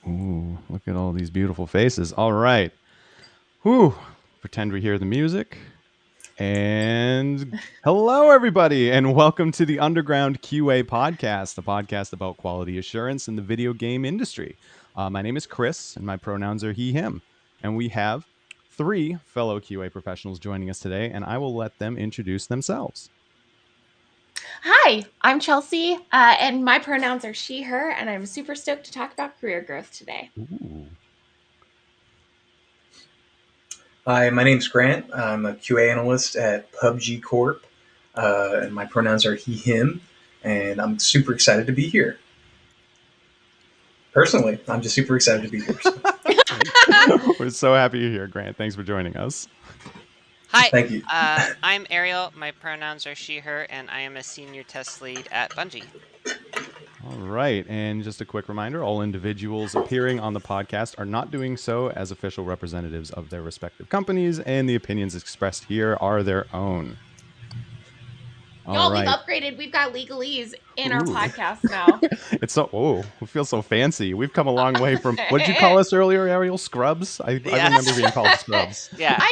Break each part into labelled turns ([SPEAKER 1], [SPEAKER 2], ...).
[SPEAKER 1] Ooh, look at all these beautiful faces. All right. Whew. Pretend we hear the music. And hello, everybody, and welcome to the Underground QA podcast, the podcast about quality assurance in the video game industry. My name is Chris, and my pronouns are he, him. And we have 3 fellow QA professionals joining us today, and I will let them introduce themselves.
[SPEAKER 2] Hi, I'm Chelsea, and my pronouns are she, her, and I'm super stoked to talk about career growth today.
[SPEAKER 1] Ooh.
[SPEAKER 3] Hi, my name's Grant. I'm a QA analyst at PUBG Corp, and my pronouns are he, him, and I'm super excited to be here. Personally, I'm just super excited to be here. So.
[SPEAKER 1] We're so happy you're here, Grant. Thanks for joining us.
[SPEAKER 4] Hi,
[SPEAKER 3] Thank you.
[SPEAKER 4] I'm Ariel. My pronouns are she, her, and I am a senior test lead at Bungie.
[SPEAKER 1] All right. And just a quick reminder, all individuals appearing on the podcast are not doing so as official representatives of their respective companies, and the opinions expressed here are their own.
[SPEAKER 2] Y'all, we've upgraded. We've got legalese in our podcast now.
[SPEAKER 1] It's so, we feel so fancy. We've come a long way from, what did you call us earlier, Ariel? Scrubs? I remember being called scrubs.
[SPEAKER 4] Yeah.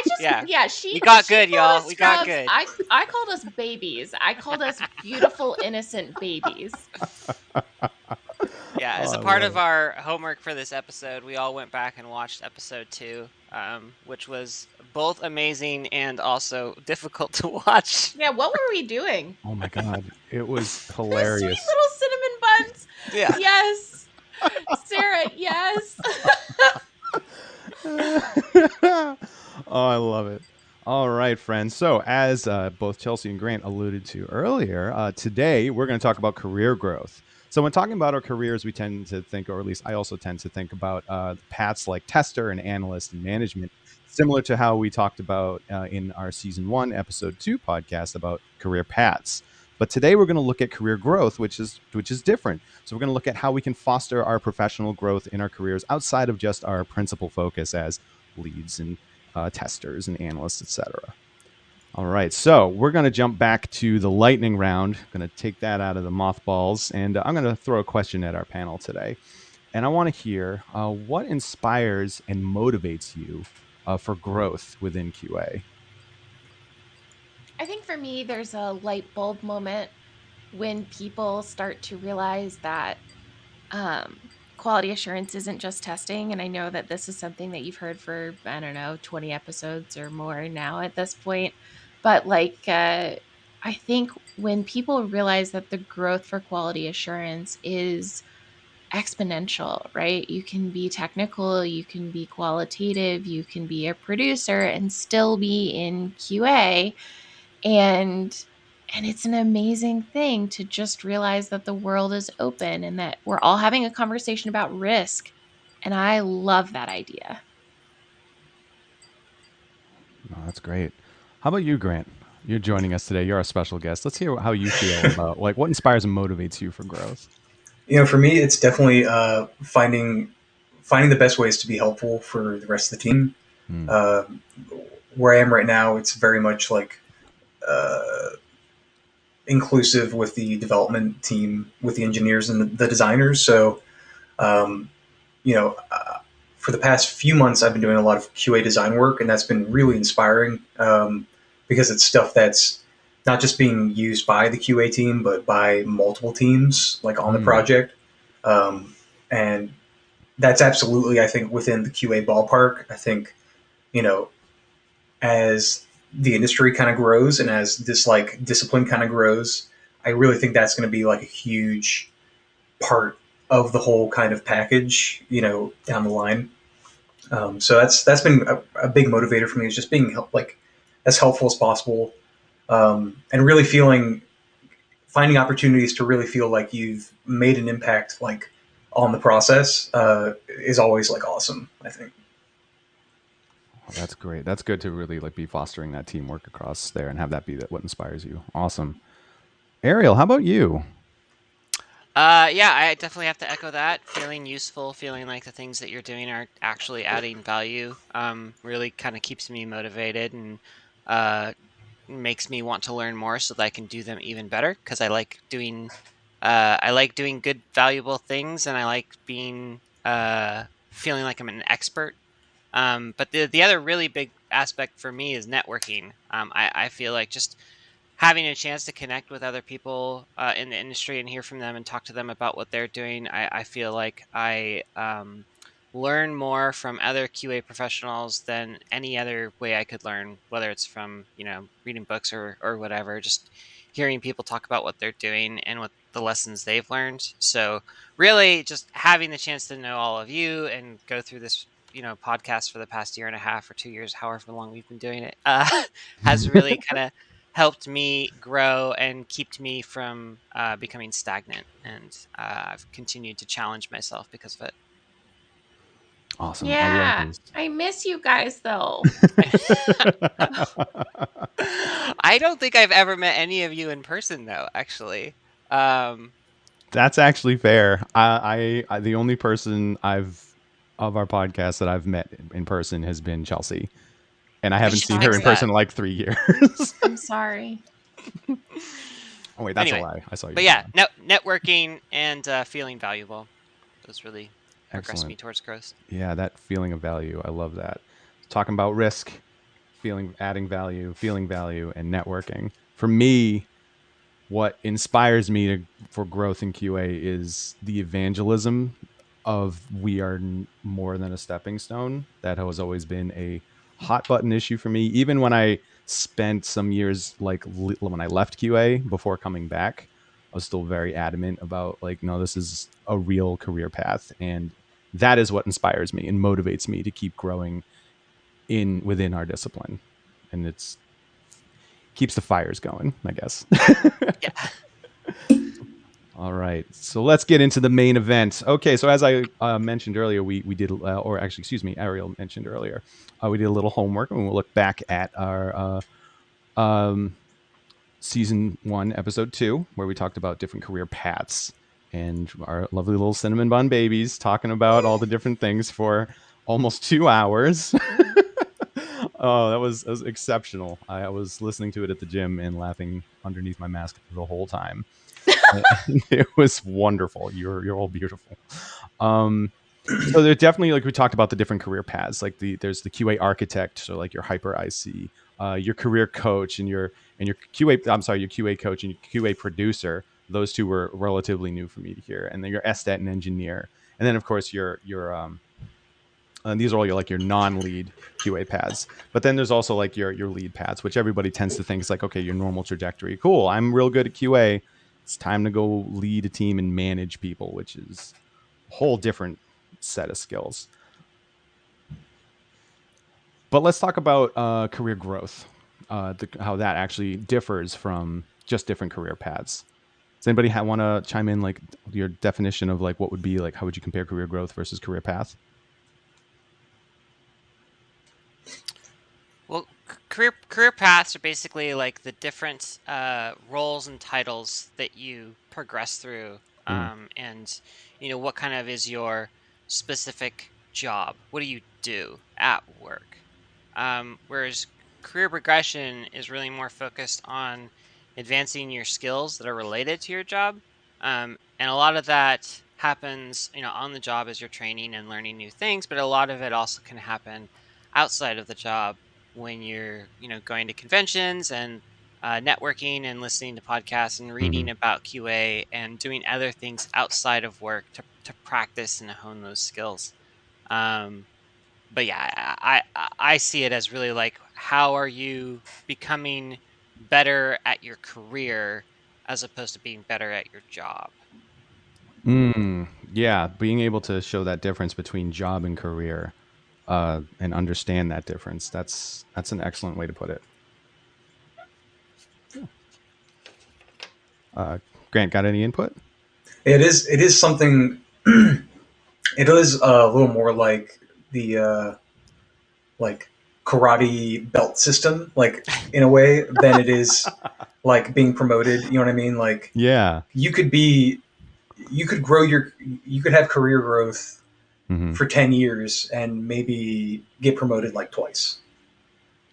[SPEAKER 2] We
[SPEAKER 4] got good, y'all. We got good.
[SPEAKER 2] I called us babies. I called us beautiful, innocent babies.
[SPEAKER 4] Yeah, as a part of our homework for this episode, we all went back and watched episode 2, which was both amazing and also difficult to watch.
[SPEAKER 2] Yeah, what were we doing?
[SPEAKER 1] Oh my God. It was hilarious.
[SPEAKER 2] Those sweet little cinnamon buns.
[SPEAKER 4] Yeah.
[SPEAKER 2] Yes. Sarah, yes.
[SPEAKER 1] Oh, I love it. All right, friends. So as both Chelsea and Grant alluded to earlier, today we're going to talk about career growth. So when talking about our careers, we tend to think, or at least I also tend to think about paths like tester and analyst and management, similar to how we talked about in our season 1, episode 2 podcast about career paths. But today we're going to look at career growth, which is different. So we're going to look at how we can foster our professional growth in our careers outside of just our principal focus as leads and testers and analysts, etc. All right, so we're going to jump back to the lightning round. Going to take that out of the mothballs, and I'm going to throw a question at our panel today. And I want to hear what inspires and motivates you for growth within QA.
[SPEAKER 2] I think for me, there's a light bulb moment when people start to realize that quality assurance isn't just testing. And I know that this is something that you've heard for, 20 episodes or more now at this point. But I think when people realize that the growth for quality assurance is exponential, right? You can be technical, you can be qualitative, you can be a producer and still be in QA. And it's an amazing thing to just realize that the world is open and that we're all having a conversation about risk. And I love that idea.
[SPEAKER 1] Oh, that's great. How about you, Grant? You're joining us today. You're our special guest. Let's hear how you feel about what inspires and motivates you for growth.
[SPEAKER 3] For me, it's definitely finding the best ways to be helpful for the rest of the team. Where I am right now, it's very much inclusive with the development team, with the engineers and the designers. So, for the past few months, I've been doing a lot of QA design work, and that's been really inspiring because it's stuff that's not just being used by the QA team, but by multiple teams on the project. And that's absolutely, I think, within the QA ballpark. I think, as the industry kind of grows and as this discipline kind of grows, I really think that's going to be a huge part of the whole kind of package, down the line. So that's been a big motivator for me, is just being as helpful as possible, and really finding opportunities to really feel like you've made an impact on the process is always awesome, I think.
[SPEAKER 1] Oh, that's great. That's good to really be fostering that teamwork across there and have that be what inspires you. Awesome. Ariel, how about you?
[SPEAKER 4] Yeah, I definitely have to echo that. Feeling useful, feeling like the things that you're doing are actually adding value, really kind of keeps me motivated and makes me want to learn more so that I can do them even better, because I like doing good, valuable things, and I like being feeling like I'm an expert. But the other really big aspect for me is networking. I feel like just having a chance to connect with other people in the industry and hear from them and talk to them about what they're doing, I feel like I learn more from other QA professionals than any other way I could learn, whether it's from, reading books or whatever, just hearing people talk about what they're doing and what the lessons they've learned. So really just having the chance to know all of you and go through this, podcast for the past year and a half or 2 years, however long we've been doing it, has really kind of helped me grow and kept me from becoming stagnant. And I've continued to challenge myself because of it.
[SPEAKER 1] Awesome. I love
[SPEAKER 2] Yeah.
[SPEAKER 1] this.
[SPEAKER 2] I miss you guys though.
[SPEAKER 4] I don't think I've ever met any of you in person, though, actually.
[SPEAKER 1] That's actually fair. I the only person of our podcast that I've met in person has been Chelsea, and I haven't
[SPEAKER 4] should
[SPEAKER 1] seen her
[SPEAKER 4] fix
[SPEAKER 1] in person
[SPEAKER 4] that.
[SPEAKER 1] in like 3 years.
[SPEAKER 2] I'm sorry.
[SPEAKER 1] Oh wait, that's
[SPEAKER 4] Anyway,
[SPEAKER 1] a lie. I saw you.
[SPEAKER 4] But yeah, networking and feeling valuable. Those really progress me
[SPEAKER 1] Excellent.
[SPEAKER 4] towards growth.
[SPEAKER 1] Yeah, that feeling of value. I love that. Talking about risk, adding value, feeling value, and networking. For me, what inspires me for growth in QA is the evangelism of we are more than a stepping stone. That has always been a hot button issue for me. Even when I spent some years, like when I left QA before coming back, I was still very adamant about like, no, this is a real career path. And that is what inspires me and motivates me to keep growing within our discipline. And it's keeps the fires going, I guess.
[SPEAKER 4] Yeah.
[SPEAKER 1] All right, so let's get into the main event. Okay, so as I mentioned earlier, we did, or actually, excuse me, Ariel mentioned earlier, we did a little homework, and we'll look back at our season 1, episode 2, where we talked about different career paths, and our lovely little cinnamon bun babies talking about all the different things for almost 2 hours. Oh, that was exceptional. I was listening to it at the gym and laughing underneath my mask the whole time. It was wonderful. You're all beautiful. So there's definitely, like we talked about, the different career paths. Like there's the QA architect, so like your hyper IC, your career coach, and your QA. I'm sorry, your QA coach and your QA producer. Those two were relatively new for me to hear. And then your SDET and engineer, and then of course your and these are all your non-lead QA paths. But then there's also like your lead paths, which everybody tends to think is like, okay, your normal trajectory. Cool, I'm real good at QA. It's time to go lead a team and manage people, which is a whole different set of skills. But let's talk about career growth, how that actually differs from just different career paths. Does anybody want to chime in, like your definition of like what would be like, how would you compare career growth versus career path?
[SPEAKER 4] Well, career paths are basically like the different roles and titles that you progress through, and what kind of is your specific job. What do you do at work? Whereas career progression is really more focused on advancing your skills that are related to your job, and a lot of that happens on the job as you're training and learning new things, but a lot of it also can happen outside of the job when you're going to conventions and networking and listening to podcasts and reading about QA and doing other things outside of work to practice and hone those skills. But yeah, I see it as really like, how are you becoming better at your career as opposed to being better at your job?
[SPEAKER 1] Yeah, being able to show that difference between job and career, and understand that difference. That's an excellent way to put it. Grant, got any input?
[SPEAKER 3] It is something. It is a little more like the like karate belt system, like in a way, than it is like being promoted. You know what I mean? Like
[SPEAKER 1] Yeah.
[SPEAKER 3] you could grow you could have career growth for 10 years and maybe get promoted like twice.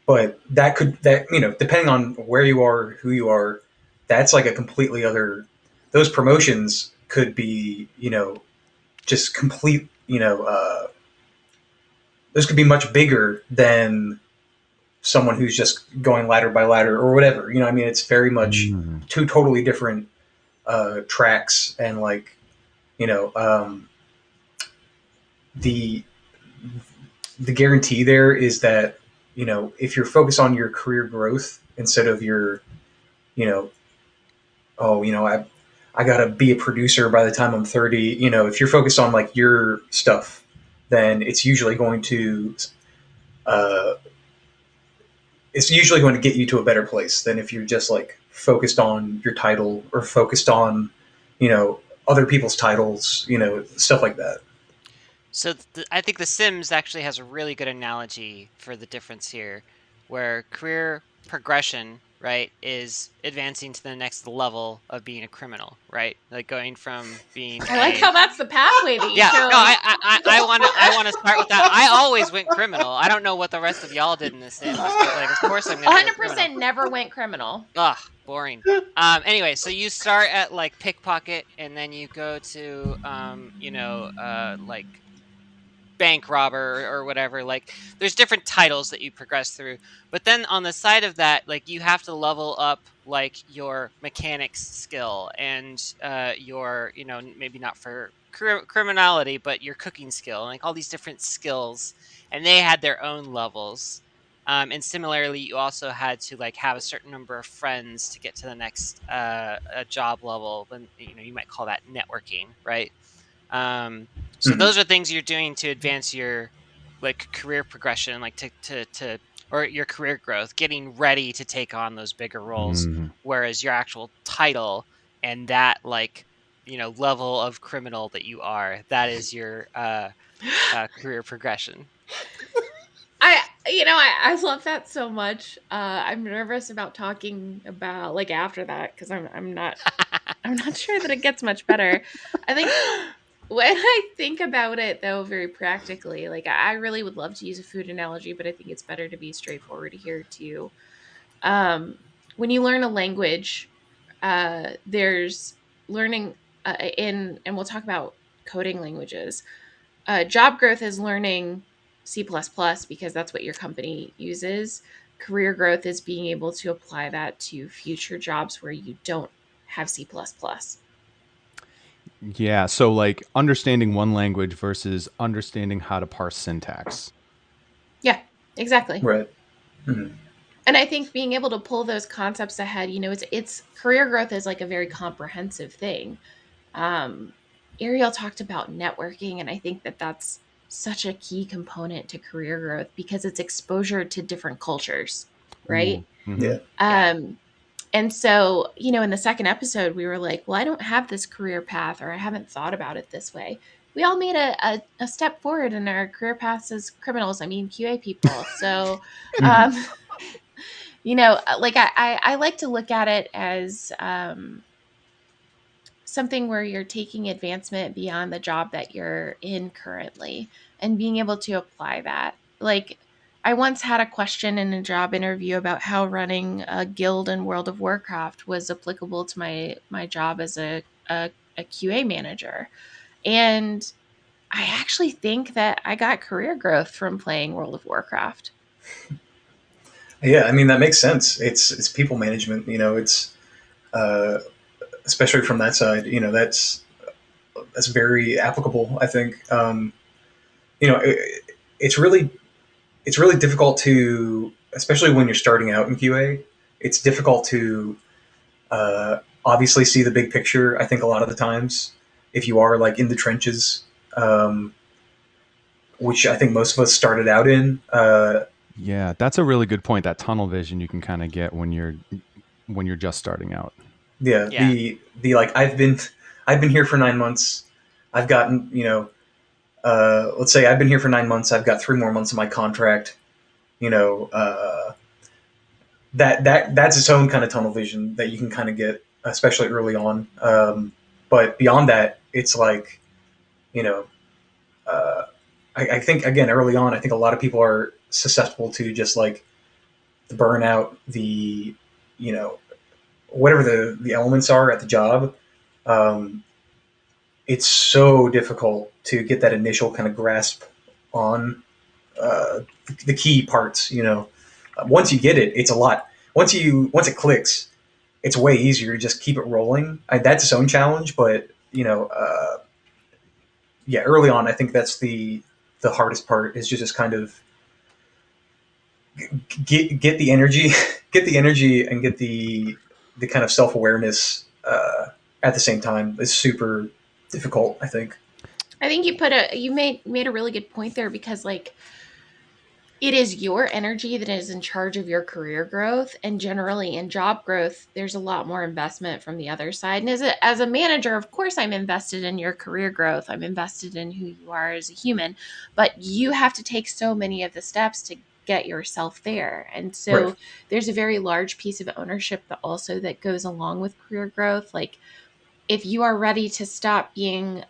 [SPEAKER 3] But depending on where you are, who you are, that's like a completely other. Those promotions could be just complete those could be much bigger than someone who's just going ladder by ladder or whatever. I mean, it's very much two totally different tracks, and like, the the guarantee there is that, if you're focused on your career growth instead of your, oh, I gotta be a producer by the time I'm 30. If you're focused on like your stuff, then uh, it's usually going to get you to a better place than if you're just like focused on your title or focused on, other people's titles, stuff like that.
[SPEAKER 4] So I think The Sims actually has a really good analogy for the difference here, where career progression, right, is advancing to the next level of being a criminal, right? Like going from being.
[SPEAKER 2] I like how that's the pathway that you
[SPEAKER 4] Yeah,
[SPEAKER 2] chose.
[SPEAKER 4] no, I want to start with that. I always went criminal. I don't know what the rest of y'all did in The Sims, but like, of course I'm gonna.
[SPEAKER 2] 100% never went criminal.
[SPEAKER 4] Ugh, boring. Anyway, so you start at like pickpocket, and then you go to like bank robber or whatever. Like, there's different titles that you progress through, but then on the side of that, like, you have to level up like your mechanics skill and your, maybe not for criminality, but your cooking skill, like all these different skills, and they had their own levels. And similarly, you also had to like have a certain number of friends to get to the next job level. Then you might call that networking, right? So those are things you're doing to advance your like career progression, like to or your career growth, getting ready to take on those bigger roles. Whereas your actual title and that like level of criminal that you are, that is your career progression.
[SPEAKER 2] I love that so much. I'm nervous about talking about like after that because I'm not sure that it gets much better. I think when I think about it though, very practically, like I really would love to use a food analogy, but I think it's better to be straightforward here too. When you learn a language, there's learning and we'll talk about coding languages. Job growth is learning C++ because that's what your company uses. Career growth is being able to apply that to future jobs where you don't have C++.
[SPEAKER 1] Yeah, so like understanding one language versus understanding how to parse syntax.
[SPEAKER 2] Yeah, exactly.
[SPEAKER 3] Right. Mm-hmm.
[SPEAKER 2] And I think being able to pull those concepts ahead, it's career growth is like a very comprehensive thing. Ariel talked about networking, and I think that that's such a key component to career growth because it's exposure to different cultures, right?
[SPEAKER 3] Yeah.
[SPEAKER 2] And so, in the second episode, we were like, well, I don't have this career path, or I haven't thought about it this way. We all made a step forward in our career paths as criminals. I mean, QA people. So, like I like to look at it as something where you're taking advancement beyond the job that you're in currently and being able to apply that. Like, I once had a question in a job interview about how running a guild in World of Warcraft was applicable to my job as a QA manager. And I actually think that I got career growth from playing World of Warcraft.
[SPEAKER 3] Yeah, I mean that makes sense. It's people management. It's especially from that side. That's very applicable. I think. It's really difficult to, especially when you're starting out in QA. It's difficult to obviously see the big picture. I think a lot of the times, if you are like in the trenches, which I think most of us started out in.
[SPEAKER 1] Yeah, that's a really good point. That tunnel vision you can kind of get when you're just starting out.
[SPEAKER 3] Yeah, the like I've been here for 9 months. I've gotten let's say I've been here for 9 months. I've got 3 more months of my contract. That's its own kind of tunnel vision that you can kind of get, especially early on. But beyond that, it's like, you know, uh, I think again early on, I think a lot of people are susceptible to just like the burnout, the whatever the elements are at the job. Um, it's so difficult to get that initial kind of grasp on the key parts. Once you get it, it's a lot. Once it clicks, it's way easier to just keep it rolling. That's its own challenge, but yeah, early on, I think that's the hardest part is just kind of get the energy, get the energy, and get the kind of self awareness at the same time. Is super difficult, I think.
[SPEAKER 2] I think you made a really good point there, because like it is your energy that is in charge of your career growth, and generally in job growth there's a lot more investment from the other side. And as a manager, of course I'm invested in your career growth, I'm invested in who you are as a human, but you have to take so many of the steps to get yourself there. And
[SPEAKER 3] Right.
[SPEAKER 2] so there's a very large piece of ownership that goes along with career growth. Like, if you are ready to stop being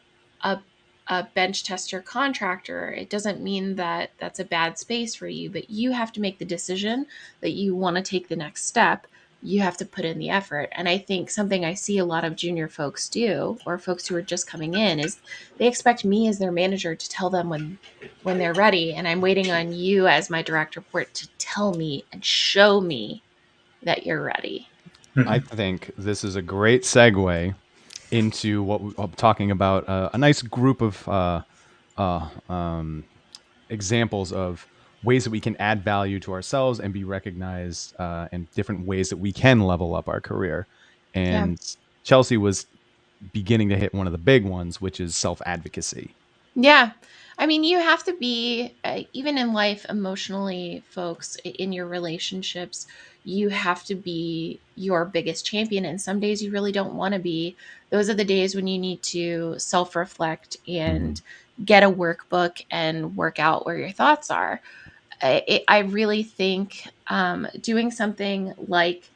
[SPEAKER 2] a bench tester contractor, it doesn't mean that that's a bad space for you, but you have to make the decision that you want to take the next step. You have to put in the effort. And I think something I see a lot of junior folks do, or folks who are just coming in, is they expect me as their manager to tell them when they're ready, and I'm waiting on you as my direct report to tell me and show me that you're ready.
[SPEAKER 1] I think this is a great segue into what I'm talking about, a nice group of examples of ways that we can add value to ourselves and be recognized, and different ways that we can level up our career.
[SPEAKER 2] Yeah.
[SPEAKER 1] And Chelsea was beginning to hit one of the big ones, which is self-advocacy.
[SPEAKER 2] Yeah. I mean, you have to be, even in life, emotionally, folks, in your relationships, you have to be your biggest champion. And some days you really don't want to be. Those are the days when you need to self reflect and get a workbook and work out where your thoughts are. I really think doing something like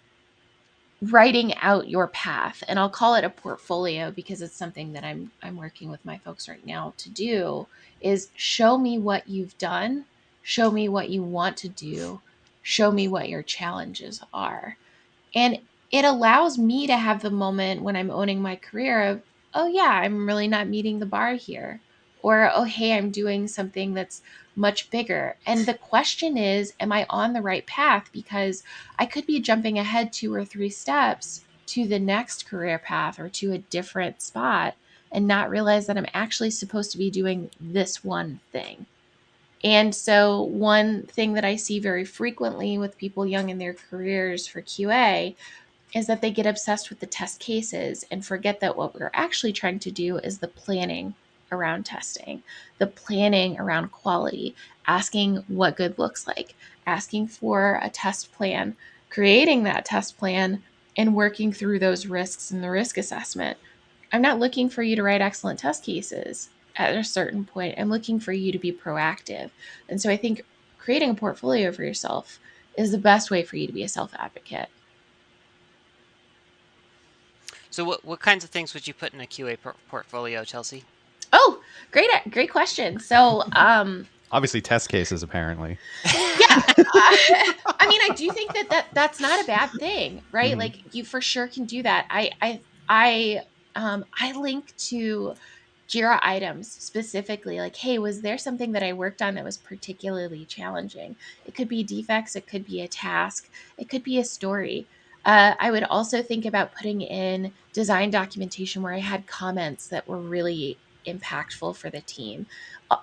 [SPEAKER 2] writing out your path, and I'll call it a portfolio because it's something that I'm working with my folks right now to do, is show me what you've done, show me what you want to do, show me what your challenges are. And it allows me to have the moment when I'm owning my career of, oh yeah, I'm really not meeting the bar here. Or, oh hey, I'm doing something that's much bigger. And the question is, am I on the right path? Because I could be jumping ahead 2 or 3 steps to the next career path or to a different spot and not realize that I'm actually supposed to be doing this one thing. And so, one thing that I see very frequently with people young in their careers for QA is that they get obsessed with the test cases and forget that what we're actually trying to do is the planning around testing, the planning around quality, asking what good looks like, asking for a test plan, creating that test plan, and working through those risks in the risk assessment. I'm not looking for you to write excellent test cases at a certain point. I'm looking for you to be proactive. And so I think creating a portfolio for yourself is the best way for you to be a self advocate.
[SPEAKER 4] So what kinds of things would you put in a QA portfolio, Chelsea?
[SPEAKER 2] Oh, great question. So,
[SPEAKER 1] Obviously, test cases, apparently.
[SPEAKER 2] yeah, I mean, I do think that's not a bad thing, right?
[SPEAKER 1] Mhm.
[SPEAKER 2] Like, you for sure can do that. I link to Jira items specifically, like, hey, was there something that I worked on that was particularly challenging? It could be defects, it could be a task, it could be a story. I would also think about putting in design documentation where I had comments that were really impactful for the team,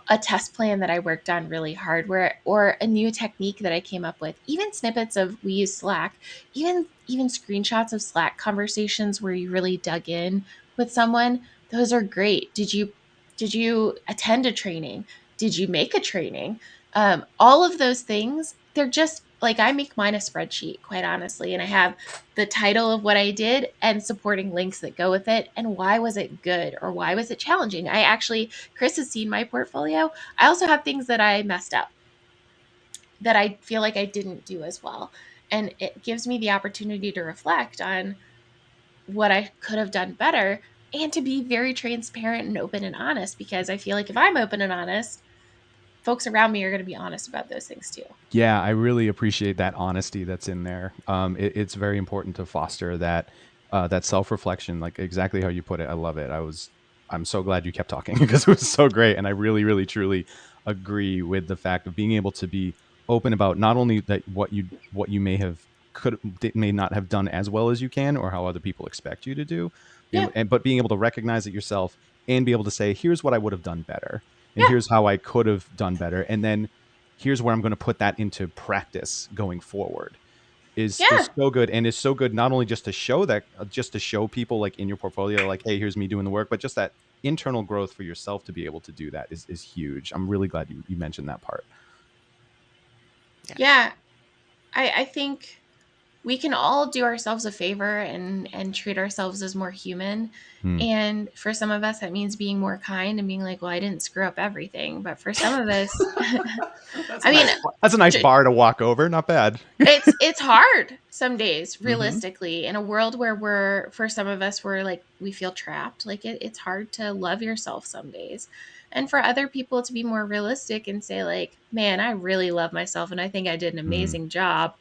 [SPEAKER 2] a test plan that I worked on really hard, or a new technique that I came up with, even snippets of, we use Slack, even screenshots of Slack conversations where you really dug in with someone. Those are great. Did you attend a training? Did you make a training? All of those things, they're just like, I make mine a spreadsheet, quite honestly, and I have the title of what I did and supporting links that go with it, and why was it good or why was it challenging. Chris has seen my portfolio. I also have things that I messed up, that I feel like I didn't do as well, and it gives me the opportunity to reflect on what I could have done better, and to be very transparent and open and honest, because I feel like if I'm open and honest, folks around me are going to be honest about those things too.
[SPEAKER 1] Yeah, I really appreciate that honesty that's in there. It's very important to foster that self reflection, like exactly how you put it. I love it. I'm so glad you kept talking because it was so great. And I really, really, truly agree with the fact of being able to be open about not only that what you may not have done as well as you can, or how other people expect you to do,
[SPEAKER 2] Yeah.
[SPEAKER 1] but being able to recognize it yourself and be able to say, here's what I would have done better, and
[SPEAKER 2] Yeah.
[SPEAKER 1] here's how I could have done better, and then here's where I'm going to put that into practice going forward is
[SPEAKER 2] Yeah.
[SPEAKER 1] so good, and is so good not only just to show that just to show people like in your portfolio like, hey, here's me doing the work, but just that internal growth for yourself to be able to do that is huge. I'm really glad you mentioned that part.
[SPEAKER 2] Yeah. I think we can all do ourselves a favor and treat ourselves as more human.
[SPEAKER 1] Hmm.
[SPEAKER 2] And for some of us, that means being more kind and being like, well, I didn't screw up everything. But for some of us,
[SPEAKER 1] That's
[SPEAKER 2] I mean,
[SPEAKER 1] that's a nice bar to walk over. Not bad.
[SPEAKER 2] it's hard some days,
[SPEAKER 1] Mm-hmm.
[SPEAKER 2] realistically, in a world where for some of us, we're like, we feel trapped. Like it's hard to love yourself some days. And for other people to be more realistic and say like, man, I really love myself and I think I did an
[SPEAKER 1] Mm.
[SPEAKER 2] amazing job.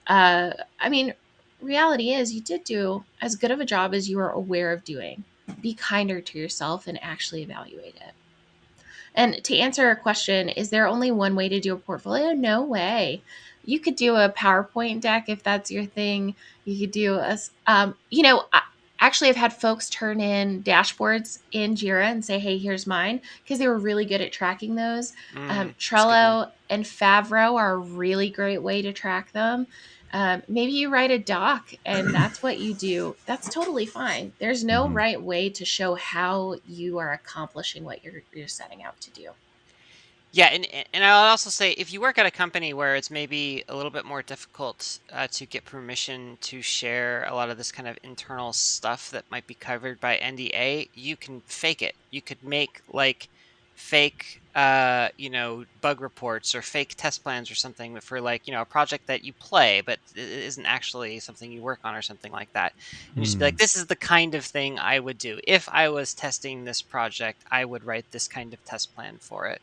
[SPEAKER 2] I mean, reality is you did do as good of a job as you are aware of doing. Be kinder to yourself and actually evaluate it. And to answer a question, is there only one way to do a portfolio? No way. You could do a PowerPoint deck if that's your thing. You could do actually, I've had folks turn in dashboards in Jira and say, hey, here's mine, because they were really good at tracking those.
[SPEAKER 4] That's a good one.
[SPEAKER 2] Trello and Favro are a really great way to track them. Maybe you write a doc and that's what you do. That's totally fine. There's no
[SPEAKER 1] Mm-hmm.
[SPEAKER 2] right way to show how you are accomplishing what you're setting out to do.
[SPEAKER 4] Yeah, and I'll also say, if you work at a company where it's maybe a little bit more difficult to get permission to share a lot of this kind of internal stuff that might be covered by NDA, you can fake it. You could make like fake, bug reports or fake test plans or something for like, a project that you play, but it isn't actually something you work on or something like that. And just be like,
[SPEAKER 1] Mm.
[SPEAKER 4] this is the kind of thing I would do. If I was testing this project, I would write this kind of test plan for it.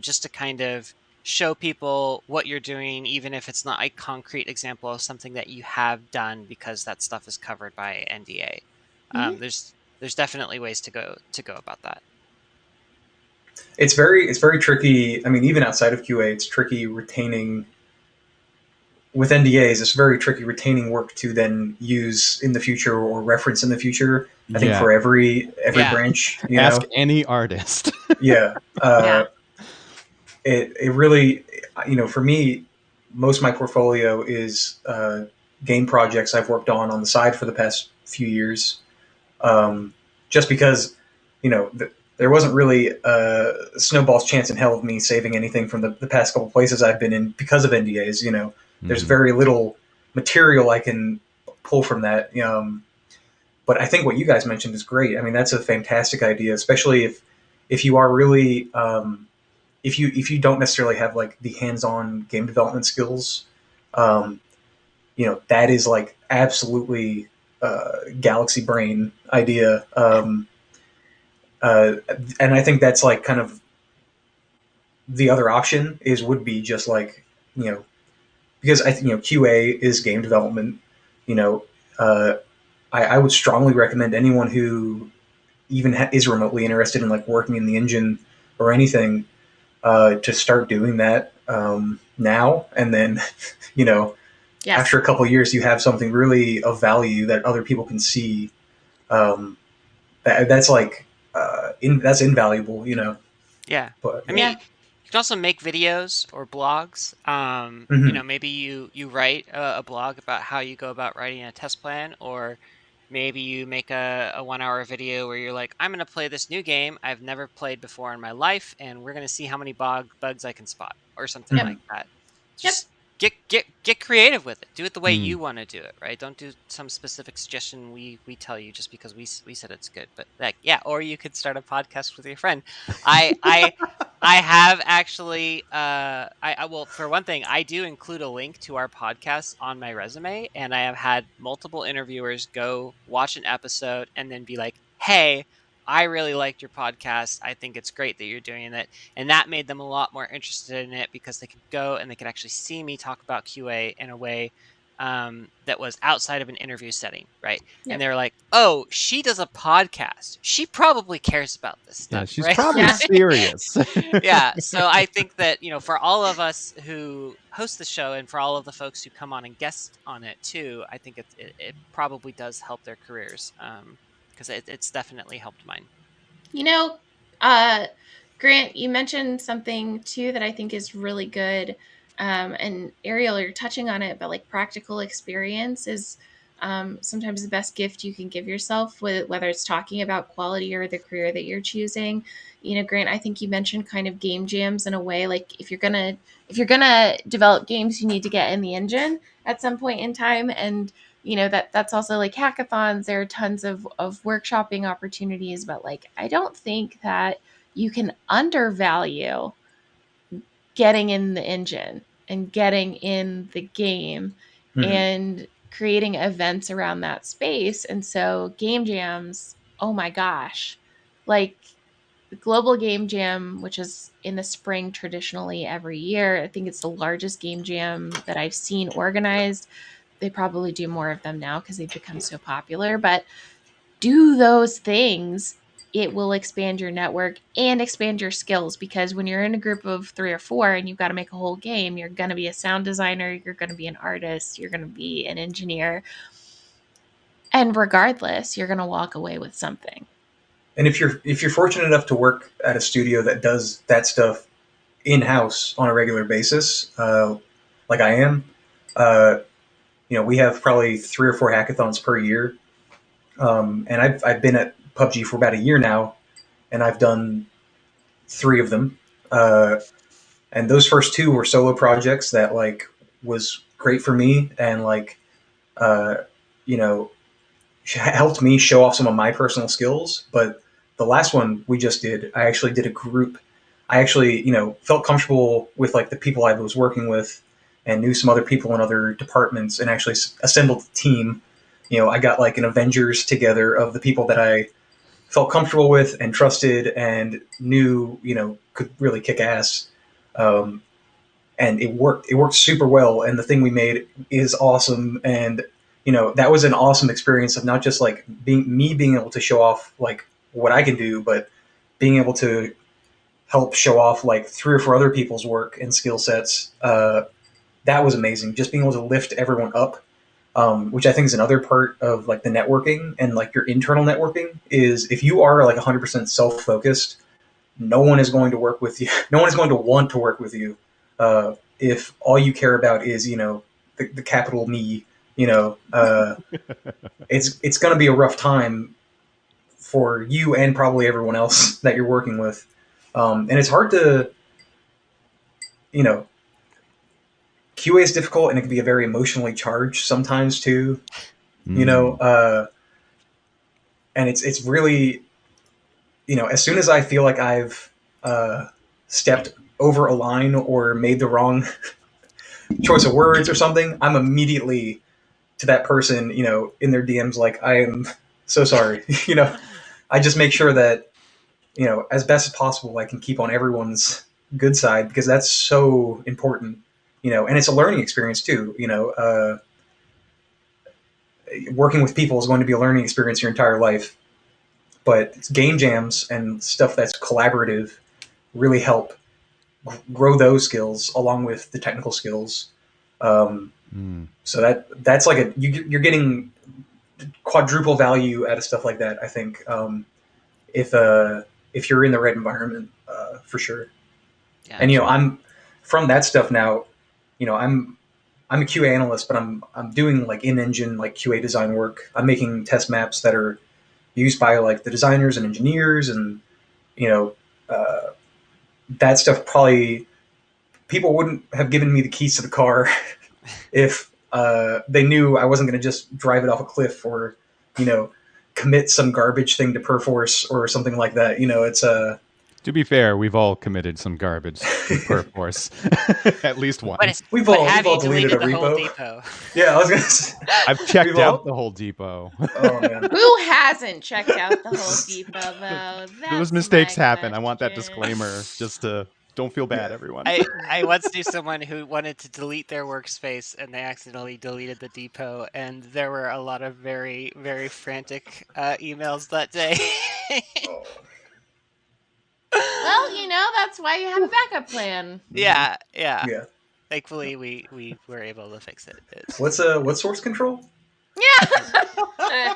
[SPEAKER 4] Just to kind of show people what you're doing, even if it's not a concrete example of something that you have done, because that stuff is covered by NDA.
[SPEAKER 2] Mhm.
[SPEAKER 4] There's definitely ways to go about that.
[SPEAKER 3] It's very tricky. I mean, even outside of QA, it's tricky retaining with NDAs. It's very tricky retaining work to then use in the future or reference in the future. I think
[SPEAKER 1] Yeah.
[SPEAKER 3] for every
[SPEAKER 4] Yeah.
[SPEAKER 3] branch,
[SPEAKER 1] Ask any artist.
[SPEAKER 3] yeah.
[SPEAKER 2] Yeah.
[SPEAKER 3] It really, for me, most of my portfolio is game projects I've worked on the side for the past few years. Just because, there wasn't really a snowball's chance in hell of me saving anything from the past couple places I've been in because of NDAs. There's
[SPEAKER 1] Mm-hmm.
[SPEAKER 3] very little material I can pull from that. But I think what you guys mentioned is great. I mean, that's a fantastic idea, especially if you are really if you don't necessarily have like the hands-on game development skills. Um, that is like absolutely galaxy brain idea. Uh, and I think that's like kind of the other option would be just like you know because QA is game development. You know, uh, I would strongly recommend anyone who even is remotely interested in like working in the engine or anything to start doing that now, and then
[SPEAKER 2] Yes.
[SPEAKER 3] after a couple of years, you have something really of value that other people can see. Um, that's like that's invaluable.
[SPEAKER 4] Yeah.
[SPEAKER 3] But
[SPEAKER 4] I
[SPEAKER 3] yeah.
[SPEAKER 4] mean,
[SPEAKER 2] Yeah.
[SPEAKER 4] you can also make videos or blogs.
[SPEAKER 3] Mm-hmm.
[SPEAKER 4] Maybe you write a blog about how you go about writing a test plan, or maybe you make a 1 hour video where you're like, I'm going to play this new game I've never played before in my life, and we're going to see how many bugs I can spot, or something
[SPEAKER 2] Yep.
[SPEAKER 4] like that.
[SPEAKER 2] Yep.
[SPEAKER 4] Just get creative with it. Do it the way
[SPEAKER 1] Mm.
[SPEAKER 4] you want to do it, right? Don't do some specific suggestion we tell you just because we said it's good. But like, yeah, or you could start a podcast with your friend. I have actually well, for one thing, I do include a link to our podcast on my resume, and I have had multiple interviewers go watch an episode and then be like, "Hey, I really liked your podcast. I think it's great that you're doing it." And that made them a lot more interested in it because they could go and they could actually see me talk about QA in a way that was outside of an interview setting, right?
[SPEAKER 2] Yep.
[SPEAKER 4] And they were like, "Oh, she does a podcast. She probably cares about this stuff,
[SPEAKER 1] Yeah, she's
[SPEAKER 4] right?"
[SPEAKER 1] probably
[SPEAKER 2] Yeah.
[SPEAKER 1] serious.
[SPEAKER 4] Yeah. So I think that, for all of us who host the show and for all of the folks who come on and guest on it too, I think it probably does help their careers, because it's definitely helped mine.
[SPEAKER 2] Grant, you mentioned something too that I think is really good. And Ariel, you're touching on it, but like practical experience is sometimes the best gift you can give yourself, whether it's talking about quality or the career that you're choosing. Grant, I think you mentioned kind of game jams in a way. Like if you're gonna develop games, you need to get in the engine at some point in time, and that's also like hackathons. There are tons of workshopping opportunities, but like I don't think that you can undervalue getting in the engine and getting in the game and creating events around that space. And so game jams, oh my gosh, like the Global Game Jam, which is in the spring traditionally every year, I think it's the largest game jam that I've seen organized. They probably do more of them now because they've become so popular, but do those things, it will expand your network and expand your skills, because when you're in a group of 3 or 4 and you've got to make a whole game, you're going to be a sound designer, you're going to be an artist, you're going to be an engineer, and regardless, you're going to walk away with something.
[SPEAKER 3] And if you're fortunate enough to work at a studio that does that stuff in house on a regular basis, like I am, we have probably 3 or 4 hackathons per year, and I've been at PUBG for about a year now, and I've done 3 of them. And those first 2 were solo projects that like was great for me, and like uh, you know helped me show off some of my personal skills. But the last one we just did, I actually did a group. I actually felt comfortable with like the people I was working with, and knew some other people in other departments, and actually assembled a team. I got like an Avengers together of the people that I felt comfortable with and trusted and knew could really kick ass. Um, and it worked. It worked super well, and the thing we made is awesome. And that was an awesome experience of not just like being able to show off like what I can do, but being able to help show off like 3 or 4 other people's work and skill sets. That was amazing. Just being able to lift everyone up, which I think is another part of like the networking and like your internal networking, is if you are like 100% self-focused, no one is going to work with you. No one is going to want to work with you if all you care about is the capital me. It's going to be a rough time for you and probably everyone else that you're working with, and it's hard to QA is difficult, and it can be a very emotionally charged sometimes too. And it's really as soon as I feel like I've stepped over a line or made the wrong choice of words or something, I'm immediately to that person, in their DMs, like, I am so sorry. I just make sure that, as best as possible, I can keep on everyone's good side, because that's so important, and it's a learning experience too. Working with people is going to be a learning experience your entire life, but game jams and stuff that's collaborative really help grow those skills along with the technical skills. So that's like you're getting quadruple value out of stuff like that, I think, if you're in the right environment, for sure. Yeah, and I'm from that stuff now. I'm a QA analyst, but I'm doing like in-engine like QA design work. I'm making test maps that are used by like the designers and engineers, and that stuff. Probably people wouldn't have given me the keys to the car if they knew I wasn't going to just drive it off a cliff, or commit some garbage thing to Perforce or something like that. It's
[SPEAKER 1] To be fair, we've all committed some garbage to Perforce at least once.
[SPEAKER 3] We've all deleted a repo. Yeah, I was gonna say.
[SPEAKER 1] I've checked out the whole depot.
[SPEAKER 3] Oh man,
[SPEAKER 2] who hasn't checked out the whole depot though?
[SPEAKER 1] Those mistakes happen. I want that disclaimer just to Don't feel bad, everyone.
[SPEAKER 4] I once knew someone who wanted to delete their workspace and they accidentally deleted the depot, and there were a lot of very, very frantic emails that day.
[SPEAKER 3] Oh.
[SPEAKER 2] Well, that's why you have a backup plan.
[SPEAKER 4] Yeah.
[SPEAKER 3] Yeah.
[SPEAKER 4] Thankfully, we were able to fix it. It's
[SPEAKER 3] What's source control?
[SPEAKER 2] Yeah.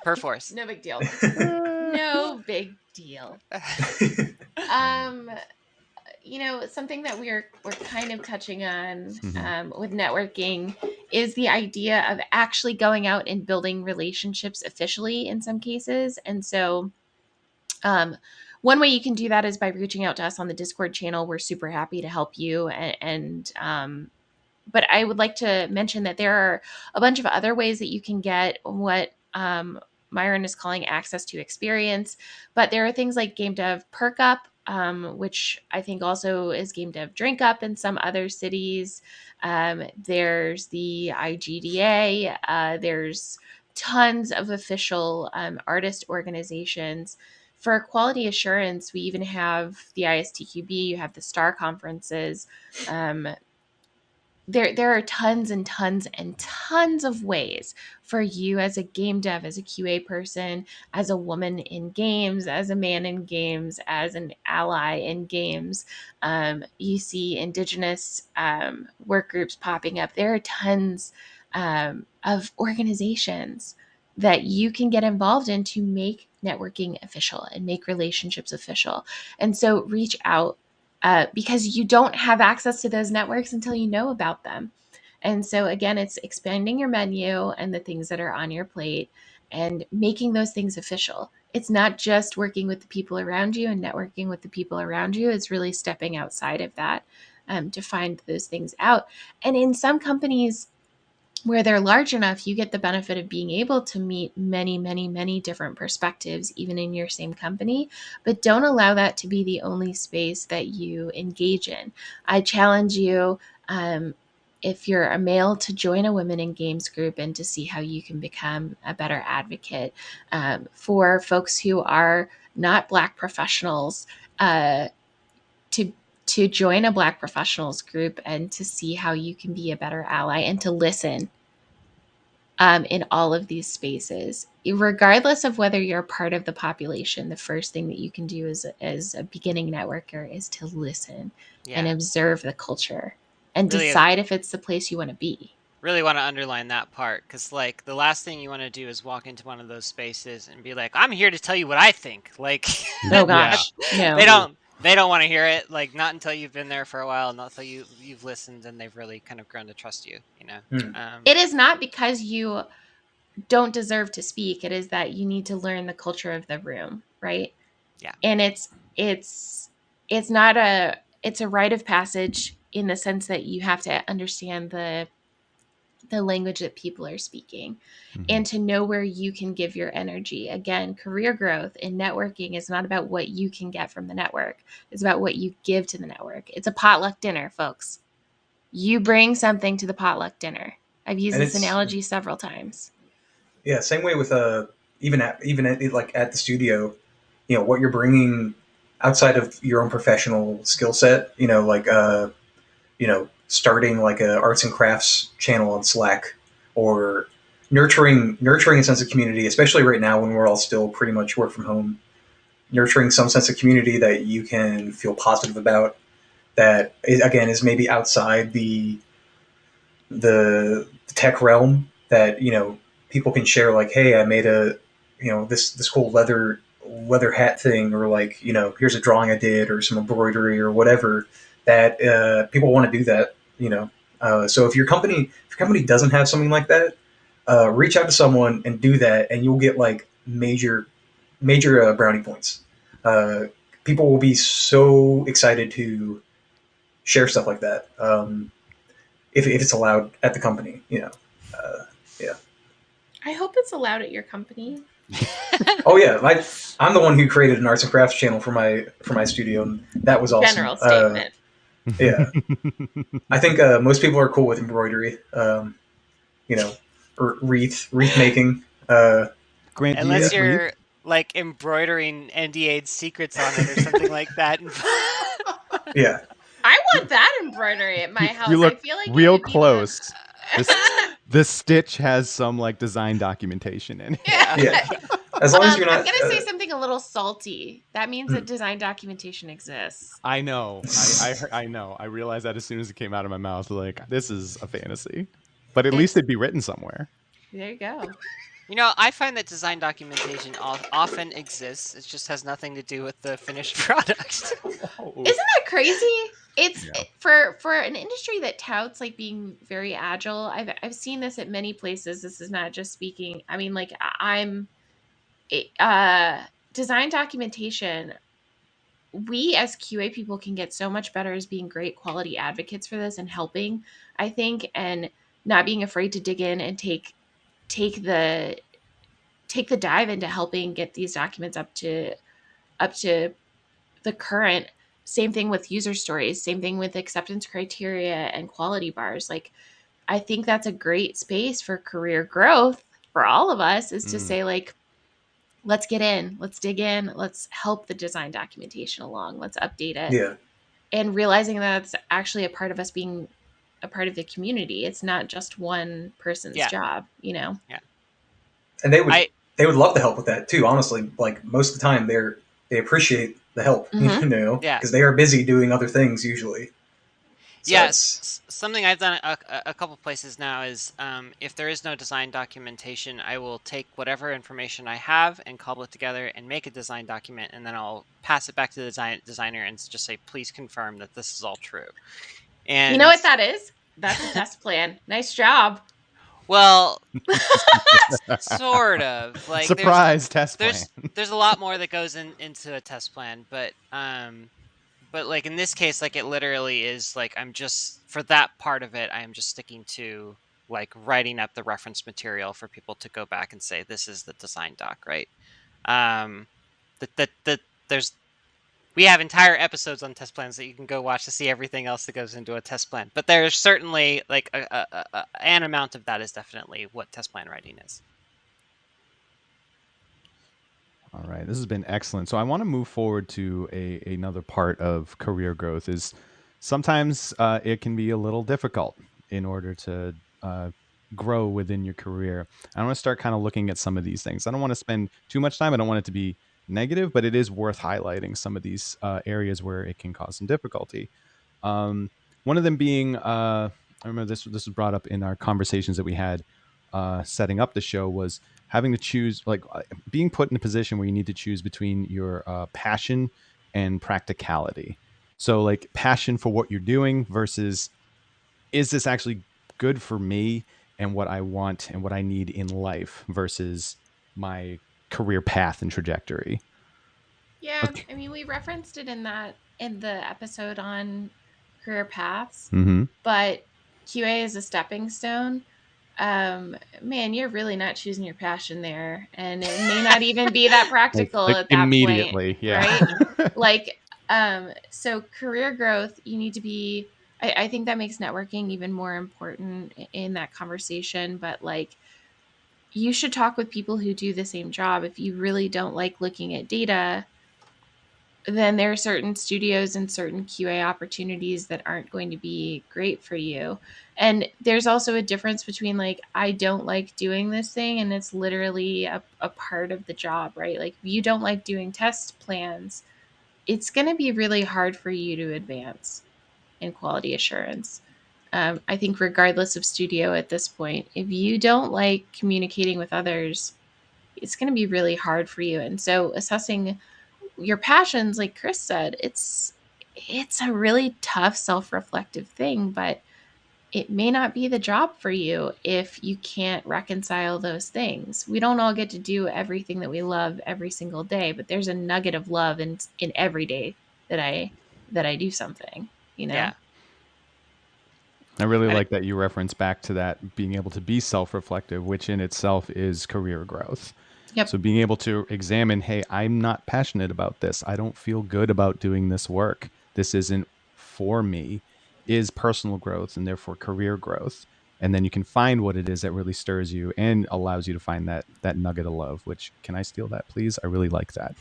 [SPEAKER 4] Perforce.
[SPEAKER 2] No big deal. No big deal. Something that we're kind of touching on with networking is the idea of actually going out and building relationships officially in some cases. And so one way you can do that is by reaching out to us on the Discord channel. We're super happy to help you. But I would like to mention that there are a bunch of other ways that you can get what Myron is calling access to experience. But there are things like Game Dev Perk Up, which I think also is Game Dev Drink Up in some other cities. There's the IGDA. There's tons of official artist organizations. For quality assurance, we even have the ISTQB, you have the STAR conferences. There are tons and tons and tons of ways for you as a game dev, as a QA person, as a woman in games, as a man in games, as an ally in games. You see Indigenous work groups popping up. There are tons of organizations that you can get involved in to make networking official and make relationships official. And so reach out. Because you don't have access to those networks until you know about them. And so again, it's expanding your menu and the things that are on your plate and making those things official. It's not just working with the people around you and networking with the people around you. It's really stepping outside of that to find those things out. And in some companies, where they're large enough, you get the benefit of being able to meet many, many, many different perspectives, even in your same company. But don't allow that to be the only space that you engage in. I challenge you, if you're a male, to join a women in games group and to see how you can become a better advocate for folks who are not Black professionals, to join a Black professionals group and to see how you can be a better ally and to listen in all of these spaces. Regardless of whether you're part of the population, the first thing that you can do as a beginning networker is to listen and observe the culture and really decide if it's the place you want to be.
[SPEAKER 4] Really want to underline that part, because the last thing you want to do is walk into one of those spaces and be like, I'm here to tell you what I think.
[SPEAKER 2] Oh gosh,
[SPEAKER 4] no. They don't want to hear it, not until you've been there for a while, not until you've listened and they've really kind of grown to trust you,
[SPEAKER 2] It is not because you don't deserve to speak. It is that you need to learn the culture of the room, right?
[SPEAKER 4] Yeah.
[SPEAKER 2] And it's a rite of passage in the sense that you have to understand the language that people are speaking and to know where you can give your energy. Again, career growth in networking is not about what you can get from the network. It's about what you give to the network. It's a potluck dinner, folks. You bring something to the potluck dinner. I've used this analogy several times.
[SPEAKER 3] Yeah, same way with even at the studio, what you're bringing outside of your own professional skill set, starting like a arts and crafts channel on Slack, or nurturing a sense of community, especially right now when we're all still pretty much work from home. Nurturing some sense of community that you can feel positive about, that is maybe outside the tech realm, that people can share, like, hey, I made a this cool leather hat thing, or here's a drawing I did, or some embroidery or whatever, that people want to do that. So if your company doesn't have something like that, reach out to someone and do that, and you'll get major brownie points. People will be so excited to share stuff like that, if it's allowed at the company. Yeah.
[SPEAKER 2] I hope it's allowed at your company.
[SPEAKER 3] Oh yeah, I'm the one who created an arts and crafts channel for my studio, and that was awesome.
[SPEAKER 2] General statement.
[SPEAKER 3] Yeah, I think most people are cool with embroidery, or wreath making.
[SPEAKER 1] Grant,
[SPEAKER 4] unless you're embroidering NDA'd secrets on it or something like that.
[SPEAKER 3] Yeah.
[SPEAKER 2] I want that embroidery at my house.
[SPEAKER 1] You look
[SPEAKER 2] I feel like it
[SPEAKER 1] real
[SPEAKER 2] would be
[SPEAKER 1] close.
[SPEAKER 2] The...
[SPEAKER 1] The stitch has some like design documentation in it.
[SPEAKER 3] Yeah. As long as you're
[SPEAKER 2] I'm
[SPEAKER 3] not.
[SPEAKER 2] gonna say something a little salty. That means that design documentation exists.
[SPEAKER 1] I know. I know. I realized that as soon as it came out of my mouth. Like, this is a fantasy. But at least it'd be written somewhere.
[SPEAKER 2] There you go.
[SPEAKER 4] You know, I find that design documentation often exists. It just has nothing to do with the finished product.
[SPEAKER 2] Isn't that crazy? It's for an industry that touts like being very agile. I've seen this at many places. This is not just speaking. I mean, like design documentation. We as QA people can get so much better as being great quality advocates for this and helping, I think, and not being afraid to dig in and take the dive into helping get these documents up to the current. Same thing with user stories, same thing with acceptance criteria and quality bars. Like, I think that's a great space for career growth for all of us, is to say, like, let's get in, let's dig in, let's help the design documentation along, let's update it.
[SPEAKER 3] Yeah.
[SPEAKER 2] And realizing that it's actually a part of us being a part of the community. It's not just one person's job, you know?
[SPEAKER 4] Yeah.
[SPEAKER 3] And they would love to help with that too, honestly. Like, most of the time they appreciate the help, you know? Because they are busy doing other things usually. So
[SPEAKER 4] yes, something I've done a couple places now is if there is no design documentation, I will take whatever information I have and cobble it together and make a design document, and then I'll pass it back to the designer and just say, please confirm that this is all true. And
[SPEAKER 2] you know what that is? That's a test plan. Nice job.
[SPEAKER 4] Well, sort of. Like,
[SPEAKER 1] surprise test plan.
[SPEAKER 4] There's a lot more that goes into a test plan, but like in this case, like, it literally is like, I'm just, for that part of it, I am just sticking to like writing up the reference material for people to go back and say, this is the design doc, right? We have entire episodes on test plans that you can go watch to see everything else that goes into a test plan. But there's certainly like an amount of that is definitely what test plan writing is.
[SPEAKER 1] All right, this has been excellent. So I want to move forward to another part of career growth. Is sometimes it can be a little difficult in order to grow within your career. I want to start kind of looking at some of these things. I don't want to spend too much time. I don't want it to be negative, but it is worth highlighting some of these areas where it can cause some difficulty. One of them being, I remember this was brought up in our conversations that we had setting up the show, was having to choose, like being put in a position where you need to choose between your passion and practicality. So like passion for what you're doing versus, is this actually good for me and what I want and what I need in life versus my career path and trajectory.
[SPEAKER 2] Yeah, I mean, we referenced it in the episode on career paths, but QA is a stepping stone. Man, you're really not choosing your passion there, and it may not even be that practical
[SPEAKER 1] like
[SPEAKER 2] at that
[SPEAKER 1] immediately,
[SPEAKER 2] point, right? Like, so career growth, you need to be. I think that makes networking even more important in that conversation. But like, you should talk with people who do the same job. If you really don't like looking at data, then there are certain studios and certain QA opportunities that aren't going to be great for you. And there's also a difference between like, I don't like doing this thing, and it's literally a part of the job, right? Like, if you don't like doing test plans, it's going to be really hard for you to advance in quality assurance. I think regardless of studio at this point, if you don't like communicating with others, it's going to be really hard for you. And so assessing your passions, like Chris said, it's a really tough self-reflective thing, but it may not be the job for you if you can't reconcile those things. We don't all get to do everything that we love every single day, but there's a nugget of love in every day that I do something, you know?
[SPEAKER 4] Yeah.
[SPEAKER 1] I really like that you reference back to that being able to be self-reflective, which in itself is career growth.
[SPEAKER 2] Yep.
[SPEAKER 1] So being able to examine, hey, I'm not passionate about this. I don't feel good about doing this work. This isn't for me, is personal growth and therefore career growth. And then you can find what it is that really stirs you and allows you to find that nugget of love, which, can I steal that, please? I really like that.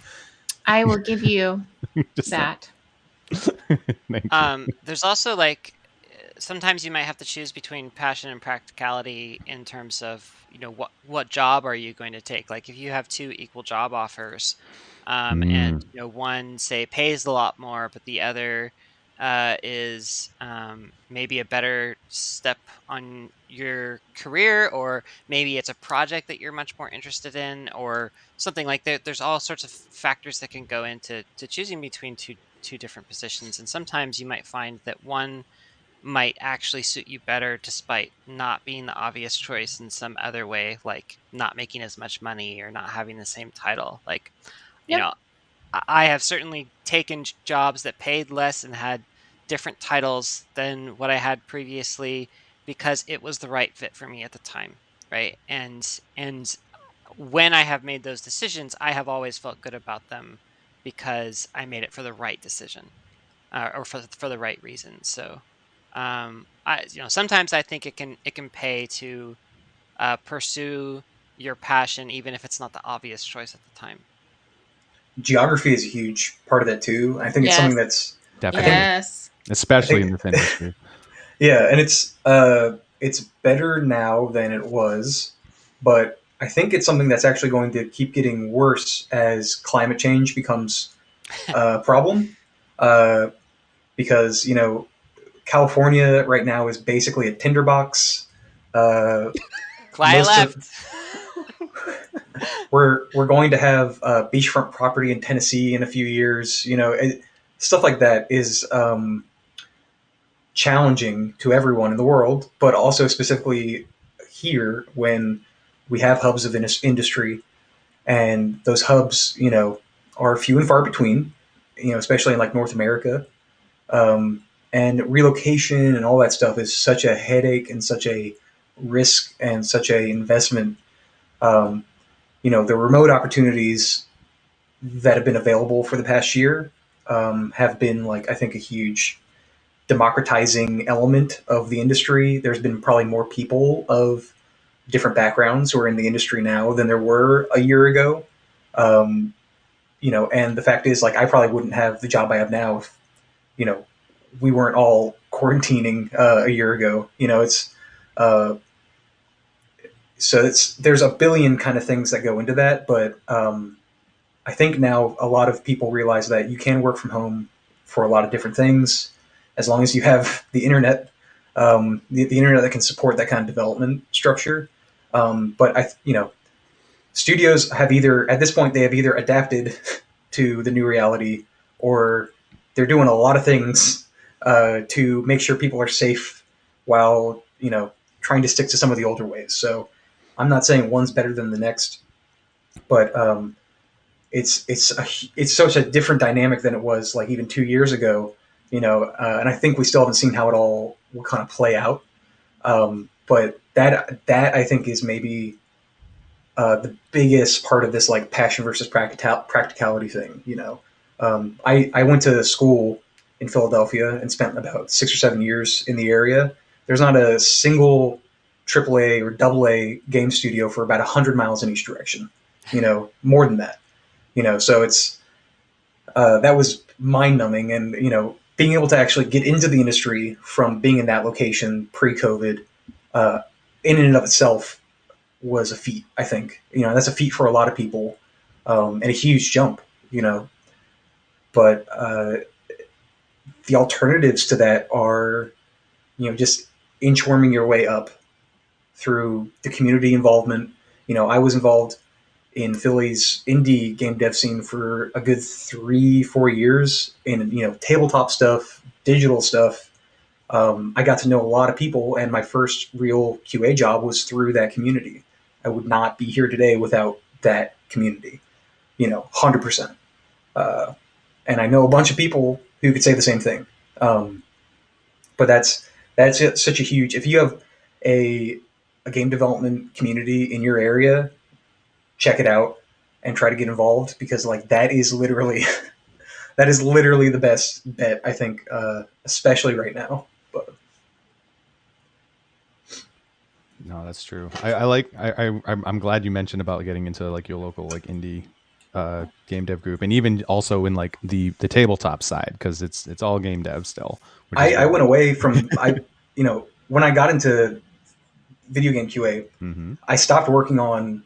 [SPEAKER 2] I will give you that.
[SPEAKER 1] Thank you.
[SPEAKER 4] There's also like sometimes you might have to choose between passion and practicality in terms of what job are you going to take. Like if you have two equal job offers, and
[SPEAKER 1] Mm.
[SPEAKER 4] one say pays a lot more, but the other is maybe a better step on your career, or maybe it's a project that you're much more interested in, or something like that. There's all sorts of factors that can go into choosing between two different positions, and sometimes you might find that one might actually suit you better despite not being the obvious choice in some other way, like not making as much money or not having the same title. Like, you
[SPEAKER 2] Yep.
[SPEAKER 4] know, I have certainly taken jobs that paid less and had different titles than what I had previously because it was the right fit for me at the time, right? And when I have made those decisions, I have always felt good about them because I made it for the right decision, or for the right reason. So, sometimes I think it can pay to pursue your passion even if it's not the obvious choice at the time.
[SPEAKER 3] Geography is a huge part of that too. I think it's something
[SPEAKER 2] Yes.
[SPEAKER 3] that's, I
[SPEAKER 1] Definitely,
[SPEAKER 3] think,
[SPEAKER 2] Yes.
[SPEAKER 3] I
[SPEAKER 1] especially in
[SPEAKER 3] think,
[SPEAKER 1] this industry.
[SPEAKER 3] yeah, and it's better now than it was, but I think it's something that's actually going to keep getting worse as climate change becomes a problem. Uh, because California right now is basically a tinderbox. Uh,
[SPEAKER 4] Quiet
[SPEAKER 3] most of
[SPEAKER 4] left.
[SPEAKER 3] we're going to have beachfront property in Tennessee in a few years. Stuff like that is challenging to everyone in the world, but also specifically here when we have hubs of industry, and those hubs, are few and far between. Especially in like North America, um, and relocation and all that stuff is such a headache and such a risk and such a investment. Um, the remote opportunities that have been available for the past year have been like I think a huge democratizing element of the industry. There's been probably more people of different backgrounds who are in the industry now than there were a year ago. Um, and the fact is, like, I probably wouldn't have the job I have now if you know we weren't all quarantining a year ago. It's uh, so there's a billion kind of things that go into that, but I think now a lot of people realize that you can work from home for a lot of different things as long as you have the internet, the internet that can support that kind of development structure. But studios have either at this point they have either adapted to the new reality or they're doing a lot of things to make sure people are safe while trying to stick to some of the older ways. So I'm not saying one's better than the next, but it's such a different dynamic than it was like even 2 years ago, and I think we still haven't seen how it all will kind of play out. But that I think is maybe the biggest part of this like passion versus practicality thing. I went to school in Philadelphia and spent about 6 or 7 years in the area. There's not a single AAA or AA game studio for about 100 miles in each direction. More than that. So it's that was mind numbing, and being able to actually get into the industry from being in that location pre-COVID, in and of itself was a feat. I think that's a feat for a lot of people, and a huge jump. But the alternatives to that are just inchworming your way up through the community involvement. I was involved in Philly's indie game dev scene for a good 3-4 years in tabletop stuff, digital stuff. I got to know a lot of people, and my first real QA job was through that community. I would not be here today without that community. 100%. Uh, and I know a bunch of people who could say the same thing. But that's such a huge. If you have a game development community in your area, check it out and try to get involved because like that is literally that is literally the best bet I think, especially right now. But
[SPEAKER 1] No, that's true. I like. I'm glad you mentioned about getting into like your local like indie game dev group, and even also in like the tabletop side, because it's all game dev still, which is
[SPEAKER 3] I
[SPEAKER 1] really
[SPEAKER 3] went away from when I got into video game QA,
[SPEAKER 1] mm-hmm.
[SPEAKER 3] I stopped working on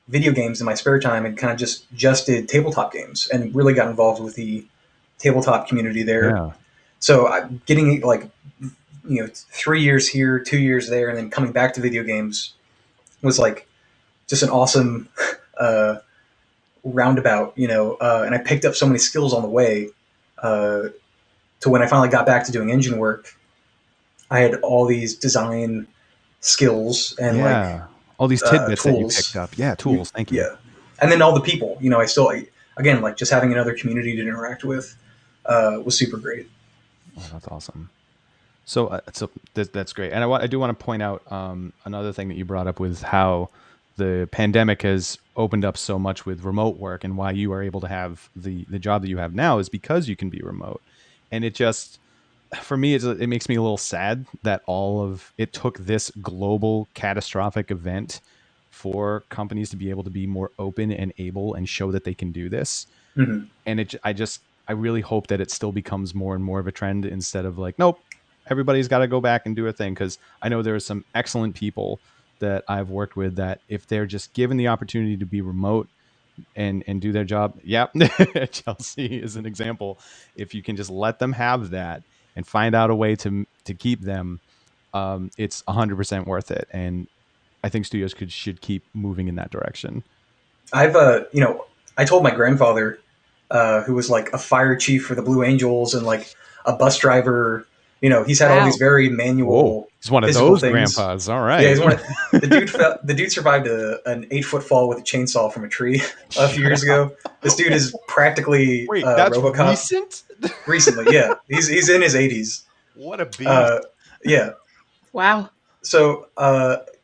[SPEAKER 3] video games in my spare time and kind of just did tabletop games and really got involved with the tabletop community there.
[SPEAKER 1] Yeah,
[SPEAKER 3] So I'm getting like 3 years here, 2 years there, and then coming back to video games was like just an awesome uh, roundabout, and I picked up so many skills on the way. Uh, to when I finally got back to doing engine work, I had all these design skills and
[SPEAKER 1] yeah. All these tidbits that you picked
[SPEAKER 3] tools.
[SPEAKER 1] up. Yeah, tools. Thank you.
[SPEAKER 3] Yeah, and then all the people. I still again like just having another community to interact with was super great.
[SPEAKER 1] Oh, that's awesome. So that's great, and I do want to point out another thing that you brought up with how the pandemic has opened up so much with remote work, and why you are able to have the job that you have now is because you can be remote, and it just for me it makes me a little sad that all of it took this global catastrophic event for companies to be able to be more open and able and show that they can do this.
[SPEAKER 3] Mm-hmm.
[SPEAKER 1] And I really hope that it still becomes more and more of a trend, instead of like, nope, everybody's got to go back and do a thing. Because I know there are some excellent people that I've worked with that if they're just given the opportunity to be remote and do their job, yeah, Chelsea is an example. If you can just let them have that and find out a way to keep them, it's 100% worth it. And I think studios should keep moving in that direction.
[SPEAKER 3] I've I told my grandfather, who was like a fire chief for the Blue Angels and like a bus driver. He's had all these
[SPEAKER 2] Wow.
[SPEAKER 3] very
[SPEAKER 1] Whoa,
[SPEAKER 3] manual
[SPEAKER 1] he's one of
[SPEAKER 3] physical
[SPEAKER 1] those
[SPEAKER 3] things.
[SPEAKER 1] grandpas. All
[SPEAKER 3] Yeah,
[SPEAKER 1] right.
[SPEAKER 3] he's the dude survived an 8 foot fall with a chainsaw from a tree a few
[SPEAKER 1] Shut
[SPEAKER 3] years
[SPEAKER 1] up.
[SPEAKER 3] ago. This dude is practically
[SPEAKER 1] Wait, that's
[SPEAKER 3] RoboCop
[SPEAKER 1] recent?
[SPEAKER 3] recently. Yeah, he's in his 80s.
[SPEAKER 1] What a beast.
[SPEAKER 3] Uh, yeah,
[SPEAKER 2] Wow.
[SPEAKER 3] so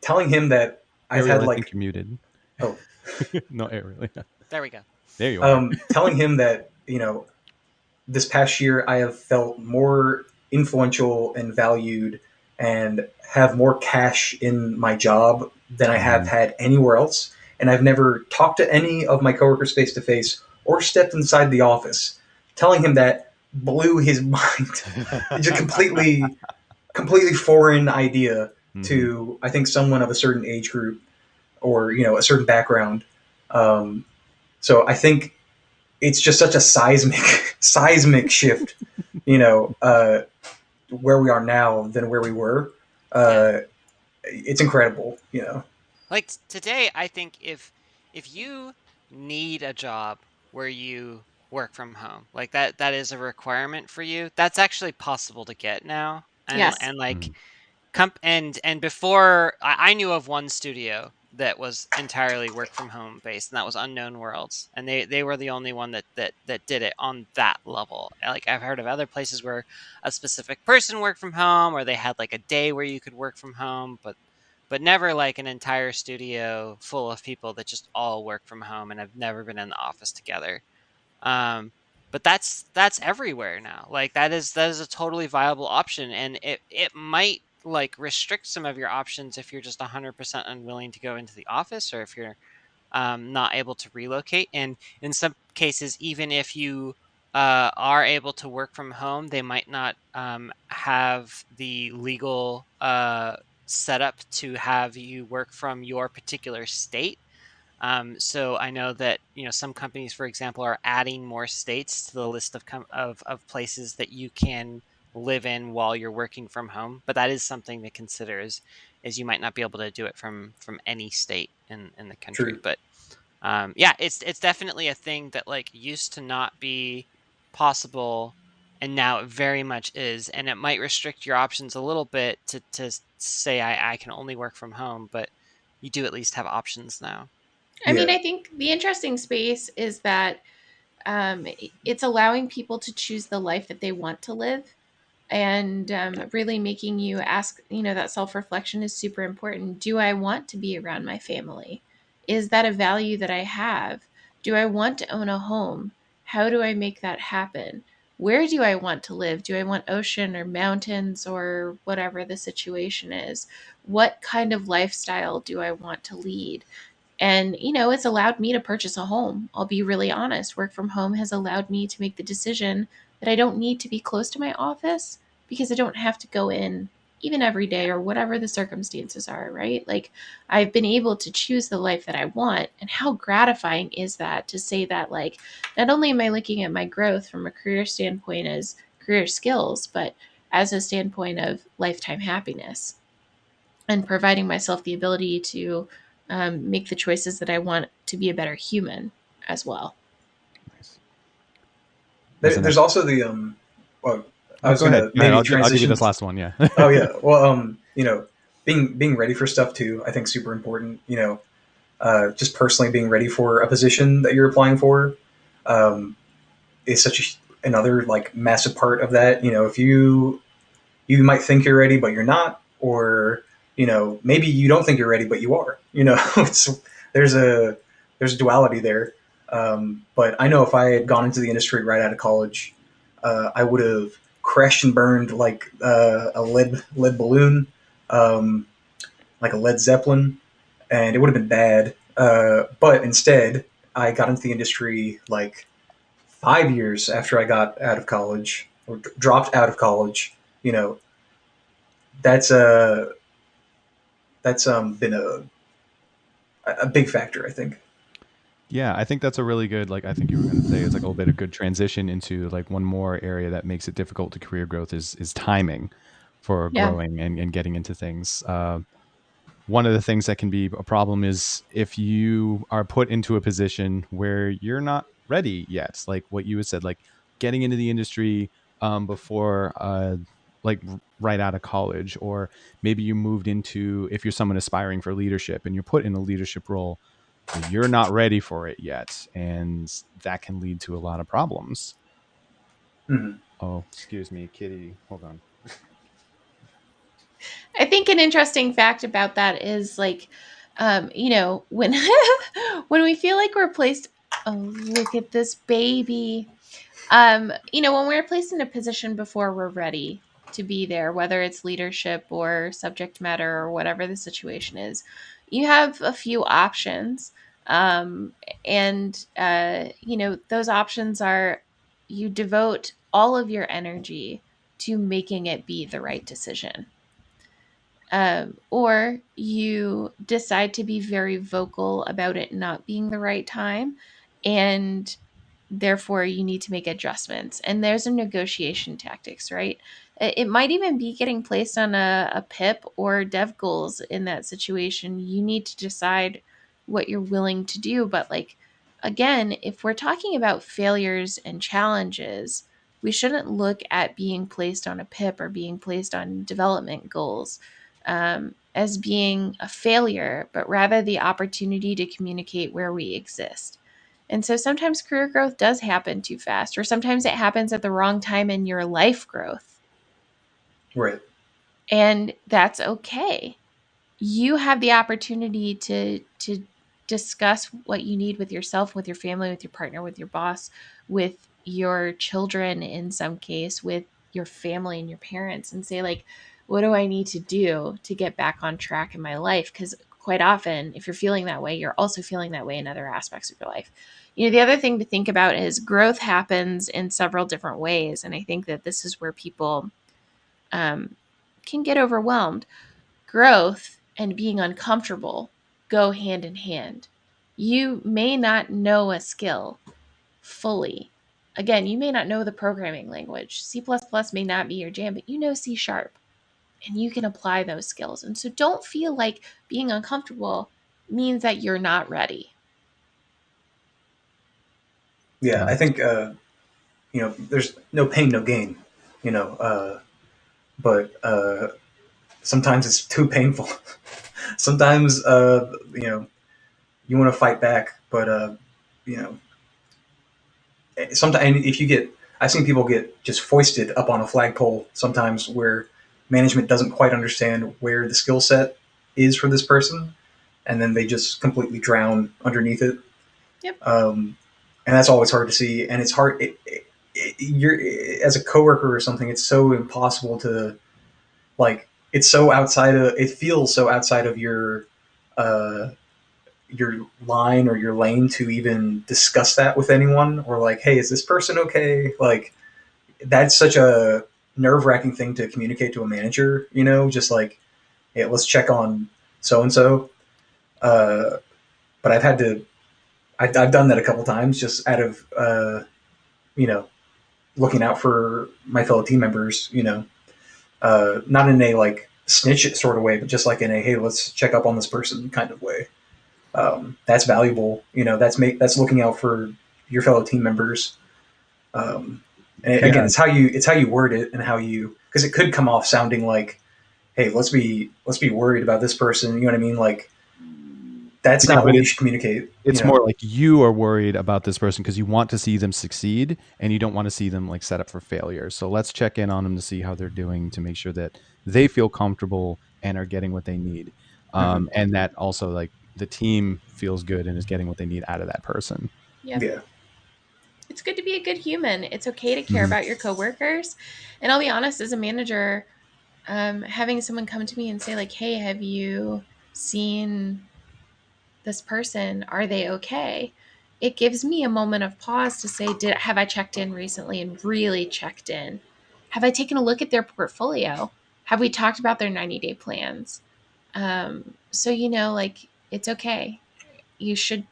[SPEAKER 3] telling him that I've
[SPEAKER 1] Ariel,
[SPEAKER 3] had
[SPEAKER 1] I think
[SPEAKER 3] like
[SPEAKER 1] you're muted.
[SPEAKER 3] oh
[SPEAKER 1] No, Ariel. Yeah.
[SPEAKER 4] There we go.
[SPEAKER 1] There you are.
[SPEAKER 3] telling him that this past year I have felt more influential and valued and have more cash in my job than I have
[SPEAKER 1] Mhm.
[SPEAKER 3] had anywhere else. And I've never talked to any of my coworkers face to face or stepped inside the office. Telling him that blew his mind. It's a completely foreign idea
[SPEAKER 1] Mhm.
[SPEAKER 3] to I think someone of a certain age group or a certain background. Um, so I think it's just such a seismic shift, you know, uh, where we are now than where we were.
[SPEAKER 4] Yeah.
[SPEAKER 3] It's incredible.
[SPEAKER 4] Like today, I think if you need a job where you work from home, like that is a requirement for you. That's actually possible to get now. And
[SPEAKER 2] Yes.
[SPEAKER 4] and like
[SPEAKER 1] Mhm.
[SPEAKER 4] and before I knew of one studio that was entirely work from home based, and that was Unknown Worlds, and they were the only one that did it on that level. Like I've heard of other places where a specific person worked from home, or they had like a day where you could work from home, but never like an entire studio full of people that just all work from home and have never been in the office together. um, but that's everywhere now. Like that is a totally viable option, and it might like restrict some of your options if you're just 100% unwilling to go into the office, or if you're not able to relocate. And in some cases, even if you are able to work from home, they might not have the legal setup to have you work from your particular state. So I know that some companies, for example, are adding more states to the list of places that you can live in while you're working from home. But that is something to consider, is you might not be able to do it from any state in the country.
[SPEAKER 3] True.
[SPEAKER 4] But yeah, it's definitely a thing that like used to not be possible, and now it very much is. And it might restrict your options a little bit to say I can only work from home, but you do at least have options now.
[SPEAKER 2] I mean,
[SPEAKER 3] Yeah.
[SPEAKER 2] I think the interesting space is that it's allowing people to choose the life that they want to live, and really making you ask, that self reflection is super important. Do I want to be around my family? Is that a value that I have? Do I want to own a home? How do I make that happen? Where do I want to live? Do I want ocean or mountains or whatever the situation is? What kind of lifestyle do I want to lead? And, it's allowed me to purchase a home. I'll be really honest. Work from home has allowed me to make the decision that I don't need to be close to my office because I don't have to go in even every day or whatever the circumstances are, right? Like, I've been able to choose the life that I want. And how gratifying is that to say that, like, not only am I looking at my growth from a career standpoint as career skills, but as a standpoint of lifetime happiness and providing myself the ability to make the choices that I want to be a better human as well.
[SPEAKER 1] Nice. What's the
[SPEAKER 3] There's
[SPEAKER 1] next?
[SPEAKER 3] also the well, I
[SPEAKER 1] Oh,
[SPEAKER 3] was
[SPEAKER 1] go ahead.
[SPEAKER 3] gonna
[SPEAKER 1] Go ahead.
[SPEAKER 3] maybe
[SPEAKER 1] I'll give you
[SPEAKER 3] transition.
[SPEAKER 1] this last one. Yeah.
[SPEAKER 3] Oh yeah, well, being ready for stuff too, I think super important. Just personally being ready for a position that you're applying for, um, is another like massive part of that. If you might think you're ready, but you're not, or maybe you don't think you're ready, but you are. It's there's a there's a duality there. But I know if I had gone into the industry right out of college, I would have crashed and burned like a lead balloon, um, like a Led Zeppelin, and it would have been bad. But instead, I got into the industry like 5 years after I got out of college or dropped out of college. You know, that's been a big factor, I think.
[SPEAKER 1] Yeah, I think that's a really good, like, I think you were going to say it's like a little bit of good transition into like one more area that makes it difficult to career growth is timing for
[SPEAKER 2] Yeah.
[SPEAKER 1] growing and getting into things. One of the things that can be a problem is if you are put into a position where you're not ready yet, like what you had said, like getting into the industry before like right out of college, or maybe you moved into, if you're someone aspiring for leadership and you're put in a leadership role, you're not ready for it yet, and that can lead to a lot of problems.
[SPEAKER 3] Hmm.
[SPEAKER 1] Oh, excuse me, kitty, hold on.
[SPEAKER 2] I think an interesting fact about that is like, when when we feel like we're placed, oh, look at this baby. When we're placed in a position before we're ready to be there, whether it's leadership or subject matter or whatever the situation is, you have a few options. And those options are you devote all of your energy to making it be the right decision. Or you decide to be very vocal about it not being the right time, and therefore you need to make adjustments. And there's a negotiation tactics, right? It might even be getting placed on a PIP or dev goals in that situation. You need to decide what you're willing to do. But, like, again, if we're talking about failures and challenges, we shouldn't look at being placed on a PIP or being placed on development goals as being a failure, but rather the opportunity to communicate where we exist. And so sometimes career growth does happen too fast, or sometimes it happens at the wrong time in your life growth.
[SPEAKER 3] Right.
[SPEAKER 2] And that's okay. You have the opportunity to discuss what you need with yourself, with your family, with your partner, with your boss, with your children, in some case with your family and your parents, and say, like, what do I need to do to get back on track in my life? Because quite often, if you're feeling that way, you're also feeling that way in other aspects of your life. The other thing to think about is growth happens in several different ways, and I think that this is where people um, can get overwhelmed. Growth and being uncomfortable go hand in hand. You may not know a skill fully. Again, you may not know the programming language. C++ may not be your jam, but you know C sharp, and you can apply those skills. And so don't feel like being uncomfortable means that you're not ready.
[SPEAKER 3] Yeah, I
[SPEAKER 1] Nice.
[SPEAKER 3] think there's no pain, no gain. You know, but sometimes it's too painful. Sometimes you want to fight back, but you know, sometimes if you get, I've seen people get just foisted up on a flagpole sometimes where management doesn't quite understand where the skill set is for this person, and then they just completely drown underneath it.
[SPEAKER 2] Yep.
[SPEAKER 3] And that's always hard to see, and it's hard. You're as a coworker or something. It's so impossible to like. It's so outside of. It feels so outside of your uh, your line or your lane to even discuss that with anyone, or like, hey, is this person okay? Like, that's such a nerve-wracking thing to communicate to a manager, just like, hey, let's check on so and so. But I've done that a couple times just out of you know looking out for my fellow team members, not in a like snitch it sort of way, but just like in a, hey, let's check up on this person kind of way. That's valuable. That's looking out for your fellow team members. And again,
[SPEAKER 1] Yeah.
[SPEAKER 3] it's how you word it, and how you, because it could come off sounding like, hey, let's be worried about this person. You know what I mean? Like, that's
[SPEAKER 1] Yeah,
[SPEAKER 3] not
[SPEAKER 1] but
[SPEAKER 3] what you should communicate.
[SPEAKER 1] it's more like you are worried about this person because you want to see them succeed and you don't want to see them like set up for failure. So let's check in on them to see how they're doing, to make sure that they feel comfortable and are getting what they need. And that also like the team feels good and is getting what they need out of that person.
[SPEAKER 2] Yep.
[SPEAKER 3] Yeah.
[SPEAKER 2] It's good to be a good human. It's okay to care about your coworkers. And I'll be honest, as a manager, having someone come to me and say like, hey, have you seen this person? Are they okay? It gives me a moment of pause to say, have I checked in recently and really checked in? Have I taken a look at their portfolio? Have we talked about their 90-day plans? So, like, it's okay. It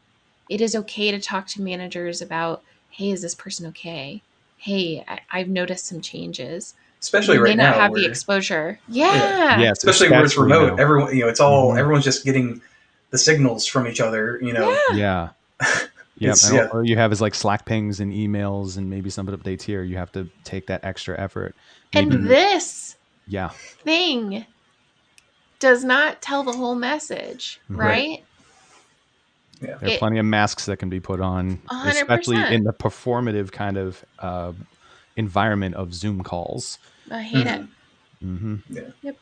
[SPEAKER 2] is okay to talk to managers about, hey, is this person okay? Hey, I've noticed some changes.
[SPEAKER 3] Especially
[SPEAKER 2] You may
[SPEAKER 3] right
[SPEAKER 2] not
[SPEAKER 3] now,
[SPEAKER 2] have the
[SPEAKER 3] where
[SPEAKER 2] exposure. Yeah.
[SPEAKER 1] Yes,
[SPEAKER 3] especially where it's
[SPEAKER 1] especially
[SPEAKER 3] remote.
[SPEAKER 1] now.
[SPEAKER 3] Everyone, everyone's just getting the signals from each other.
[SPEAKER 2] Yeah.
[SPEAKER 1] Yeah. Yep.
[SPEAKER 3] It's
[SPEAKER 1] And all you have is like Slack pings and emails and maybe some updates here. You have to take that extra effort. Maybe,
[SPEAKER 2] And this
[SPEAKER 1] yeah.
[SPEAKER 2] thing does not tell the whole message,
[SPEAKER 3] Right.
[SPEAKER 2] right?
[SPEAKER 3] Yeah.
[SPEAKER 1] There are plenty of masks that can be put on, especially
[SPEAKER 2] 100%.
[SPEAKER 1] in the performative kind of environment of Zoom calls.
[SPEAKER 2] I hate it.
[SPEAKER 3] Yeah.
[SPEAKER 2] Yep.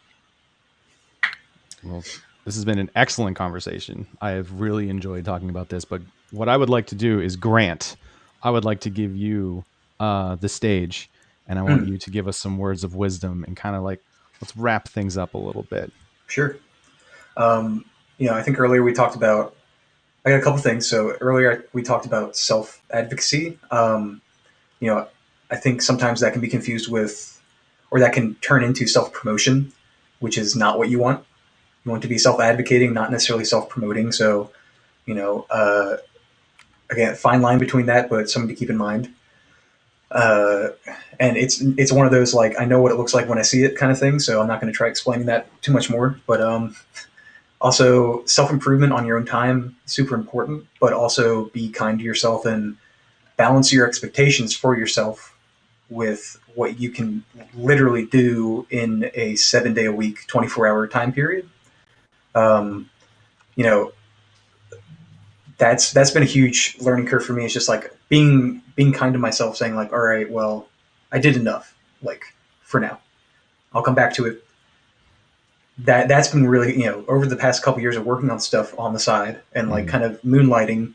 [SPEAKER 1] Well, this has been an excellent conversation. I have really enjoyed talking about this. But what I would like to do is, Grant, I would like to give you the stage, and I want you to give us some words of wisdom and kind of like, let's wrap things up a little bit.
[SPEAKER 3] Sure. I think earlier we talked about, I got a couple things. So earlier we talked about self-advocacy. I think sometimes that can be confused with, or that can turn into self-promotion, which is not what you want. You want to be self-advocating, not necessarily self-promoting. So, again, fine line between that, but something to keep in mind. Uh, and it's one of those, like, I know what it looks like when I see it kind of thing. So I'm not going to try explaining that too much more. But also, self-improvement on your own time, super important. But also be kind to yourself and balance your expectations for yourself with what you can literally do in a 7-day a week, 24-hour time period. Um, you know, that's been a huge learning curve for me. It's just like being kind to myself, saying like, all right, well, I did enough, like, for now. I'll come back to it. That's been really, over the past couple years of working on stuff on the side and like kind of moonlighting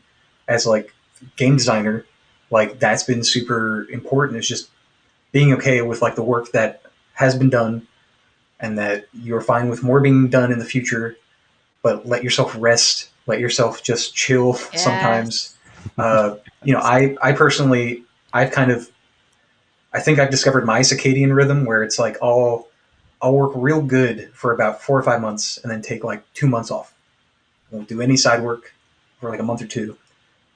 [SPEAKER 3] as like game designer, like that's been super important. It's just being okay with like the work that has been done, and that you're fine with more being done in the future, but let yourself rest, let yourself just chill
[SPEAKER 2] Yes.
[SPEAKER 3] sometimes. I personally, I've kind of, I think I've discovered my circadian rhythm where it's like I'll work real good for about 4 or 5 months and then take like 2 months off. Won't do any side work for like a month or two.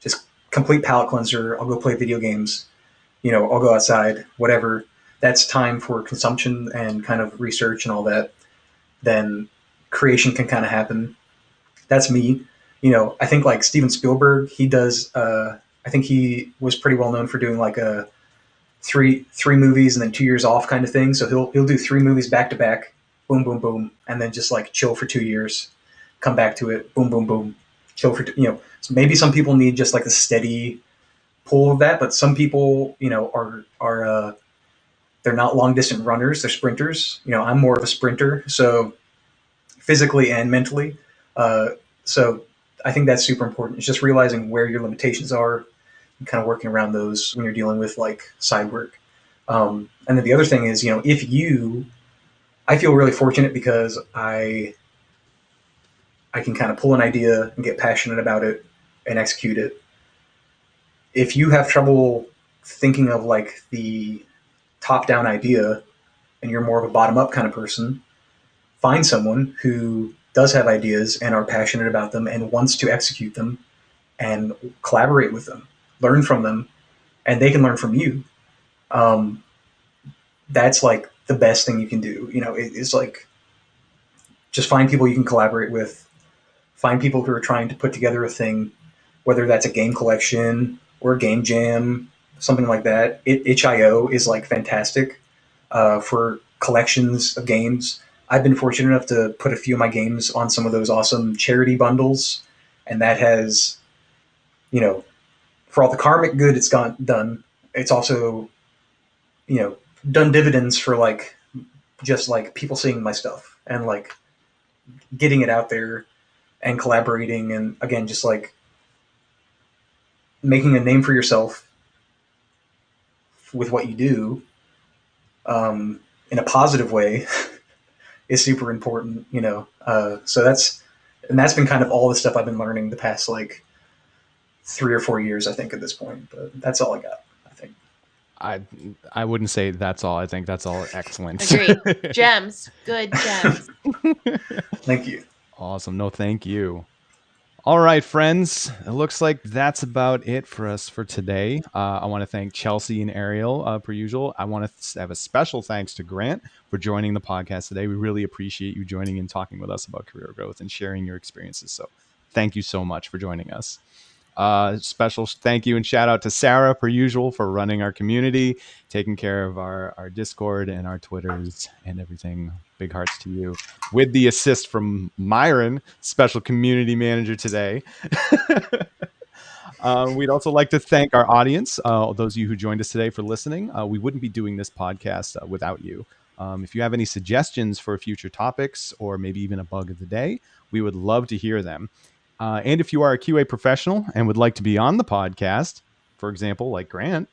[SPEAKER 3] Just complete palate cleanser. I'll go play video games. I'll go outside, whatever. That's time for consumption and kind of research and all that. Then creation can kind of happen. That's me. I think like Steven Spielberg, he does. I think he was pretty well known for doing like a three movies and then 2 years off kind of thing. So he'll do 3 movies back to back, boom boom boom, and then just like chill for 2 years, come back to it, boom boom boom, chill for So maybe some people need just like a steady pull of that, but some people are they're not long distance runners, they're sprinters. I'm more of a sprinter, so physically and mentally. So I think that's super important. It's just realizing where your limitations are and kind of working around those when you're dealing with like side work. And then the other thing is, I feel really fortunate because I can kind of pull an idea and get passionate about it and execute it. If you have trouble thinking of like the top down idea and you're more of a bottom up kind of person, find someone who does have ideas and are passionate about them and wants to execute them and collaborate with them, learn from them, and they can learn from you. Um, that's like the best thing you can do. It's like just find people you can collaborate with, find people who are trying to put together a thing, whether that's a game collection or a game jam, something like that. Itch.io is like fantastic for collections of games. I've been fortunate enough to put a few of my games on some of those awesome charity bundles, and that has, you know, for all the karmic good it's gone done, it's also, you know, done dividends for like just like people seeing my stuff and like getting it out there and collaborating and again just like making a name for yourself with what you do in a positive way is super important, so that's been kind of all the stuff I've been learning the past like 3 or 4 years, I think, at this point. But that's all I got, I think.
[SPEAKER 1] I wouldn't say that's all. I think that's all excellent.
[SPEAKER 2] Agreed. Gems. Good gems.
[SPEAKER 3] Thank you.
[SPEAKER 1] Awesome. No, thank you. All right, friends. It looks like that's about it for us for today. I want to thank Chelsea and Ariel, per usual. I want to have a special thanks to Grant for joining the podcast today. We really appreciate you joining and talking with us about career growth and sharing your experiences. So thank you so much for joining us. Special thank you and shout out to Sarah, per usual, for running our community, taking care of our Discord and our Twitters and everything. Big hearts to you. With the assist from Myron, special community manager today. We'd also like to thank our audience, those of you who joined us today, for listening. We wouldn't be doing this podcast without you. If you have any suggestions for future topics or maybe even a bug of the day, we would love to hear them. And if you are a QA professional and would like to be on the podcast, for example, like Grant,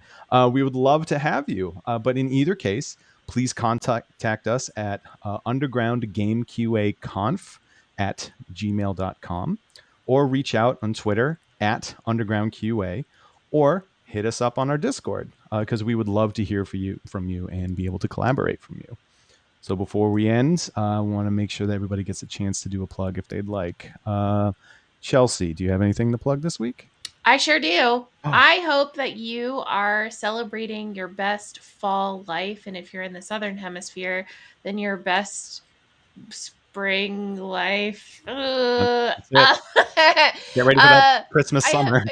[SPEAKER 1] we would love to have you. But in either case, please contact us at undergroundgameqaconf@gmail.com or reach out on Twitter at undergroundqa or hit us up on our Discord because we would love to hear from you and be able to collaborate from you. So before we end, I want to make sure that everybody gets a chance to do a plug if they'd like. Chelsea, do you have anything to plug this week?
[SPEAKER 2] I sure do. Oh. I hope that you are celebrating your best fall life. And if you're in the Southern Hemisphere, then your best spring life.
[SPEAKER 1] Get ready for that Christmas summer.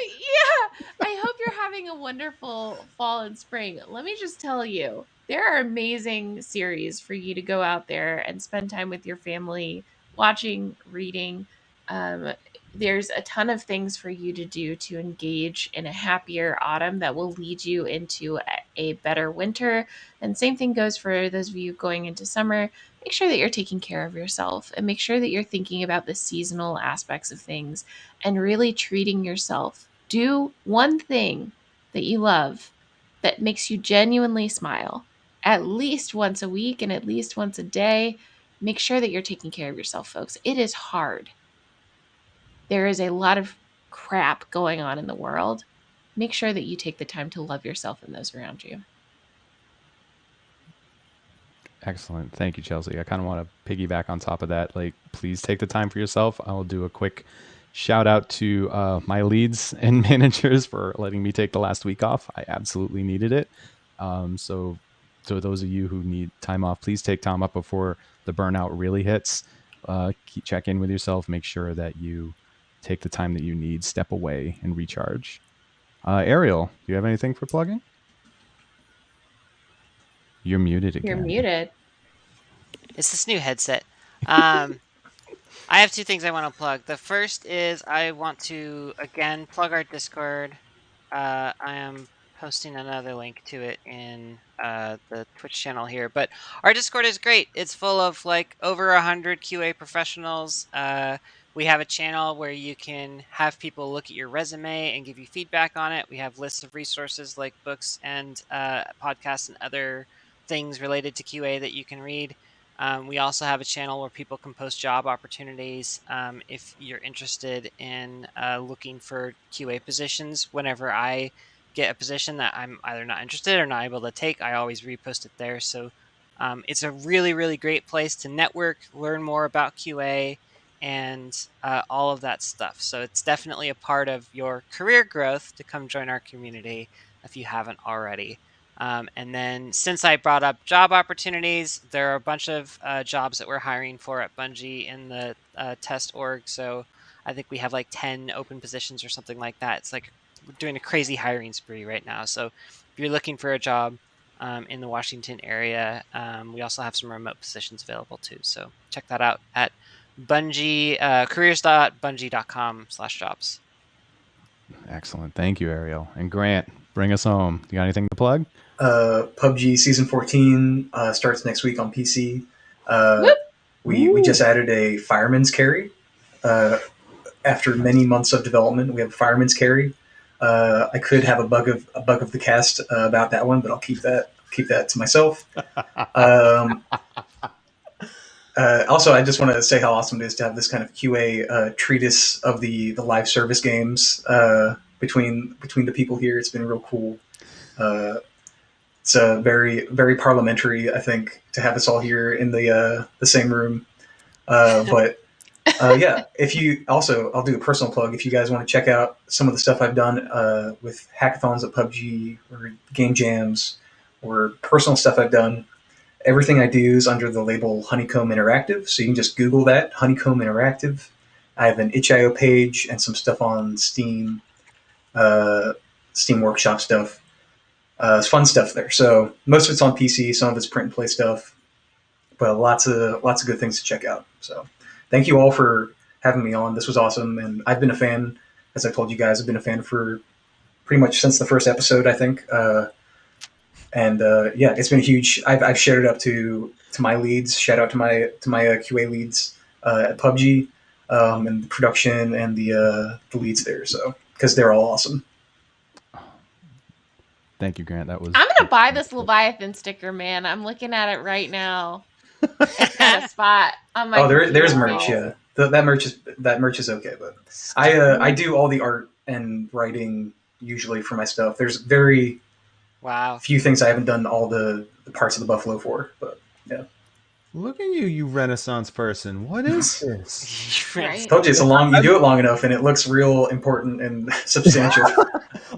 [SPEAKER 2] I hope you're having a wonderful fall and spring. Let me just tell you, there are amazing series for you to go out there and spend time with your family, watching, reading. There's a ton of things for you to do to engage in a happier autumn that will lead you into a better winter. And same thing goes for those of you going into summer. Make sure that you're taking care of yourself and make sure that you're thinking about the seasonal aspects of things and really treating yourself. Do one thing that you love that makes you genuinely smile at least once a week and at least once a day. Make sure that you're taking care of yourself, folks. It is hard. There is a lot of crap going on in the world. Make sure that you take the time to love yourself and those around you.
[SPEAKER 1] Excellent. Thank you, Chelsea. I kind of want to piggyback on top of that. Like, please take the time for yourself. I'll do a quick shout out to my leads and managers for letting me take the last week off. I absolutely needed it. So those of you who need time off, please take time off before the burnout really hits. Check in with yourself. Make sure that you take the time that you need, step away, and recharge. Ariel, do you have anything for plugging? You're muted again.
[SPEAKER 2] You're muted.
[SPEAKER 4] It's this new headset. I have two things I want to plug. The first is I want to, again, plug our Discord. I am posting another link to it in the Twitch channel here. But our Discord is great. It's full of like over 100 QA professionals. We have a channel where you can have people look at your resume and give you feedback on it. We have lists of resources like books and podcasts and other things related to QA that you can read. We also have a channel where people can post job opportunities. If you're interested in looking for QA positions, whenever I get a position that I'm either not interested or not able to take, I always repost it there. So it's a really, really great place to network, learn more about QA, and all of that stuff. So it's definitely a part of your career growth to come join our community if you haven't already. And then since I brought up job opportunities, there are a bunch of jobs that we're hiring for at Bungie in the test org. So I think we have like 10 open positions or something like that. It's like we're doing a crazy hiring spree right now. So if you're looking for a job in the Washington area, we also have some remote positions available too. So check that out at Bungie, careers.bungie.com/jobs.
[SPEAKER 1] Excellent. Thank you, Ariel. And Grant, bring us home. You got anything to plug?
[SPEAKER 3] PUBG Season 14 starts next week on PC. We
[SPEAKER 1] Woo.
[SPEAKER 3] just added a fireman's carry. After many months of development, we have a fireman's carry. I could have a bug of the cast about that one, but I'll keep that to myself. Also, I just want to say how awesome it is to have this kind of QA treatise of the live service games between the people here. It's been real cool. It's very, very parliamentary, I think, to have us all here in the same room. But yeah, I'll do a personal plug. If you guys want to check out some of the stuff I've done with hackathons at PUBG or game jams or personal stuff I've done, everything I do is under the label Honeycomb Interactive. So you can just Google that, Honeycomb Interactive. I have an itch.io page and some stuff on Steam, Steam Workshop stuff. It's fun stuff there. So most of it's on PC, some of it's print and play stuff, but lots of good things to check out. So thank you all for having me on. This was awesome, and I've been a fan, as I told you guys. I've been a fan for pretty much since the first episode, I think. And yeah, it's been huge. I've shared it up to my leads. Shout out to my QA leads at PUBG, and the production and the leads there. So because they're all awesome.
[SPEAKER 1] Thank you, Grant. That was.
[SPEAKER 2] I'm gonna buy this Leviathan sticker, man. I'm looking at it right now. It's got a spot on my.
[SPEAKER 3] There's merch. Yeah, that merch is okay, but I do all the art and writing usually for my stuff. There's very few things I haven't done all the parts of the Buffalo for, but yeah.
[SPEAKER 1] Look at you Renaissance person. What is this?
[SPEAKER 2] Right.
[SPEAKER 3] I told you you do it long enough and it looks real important and substantial.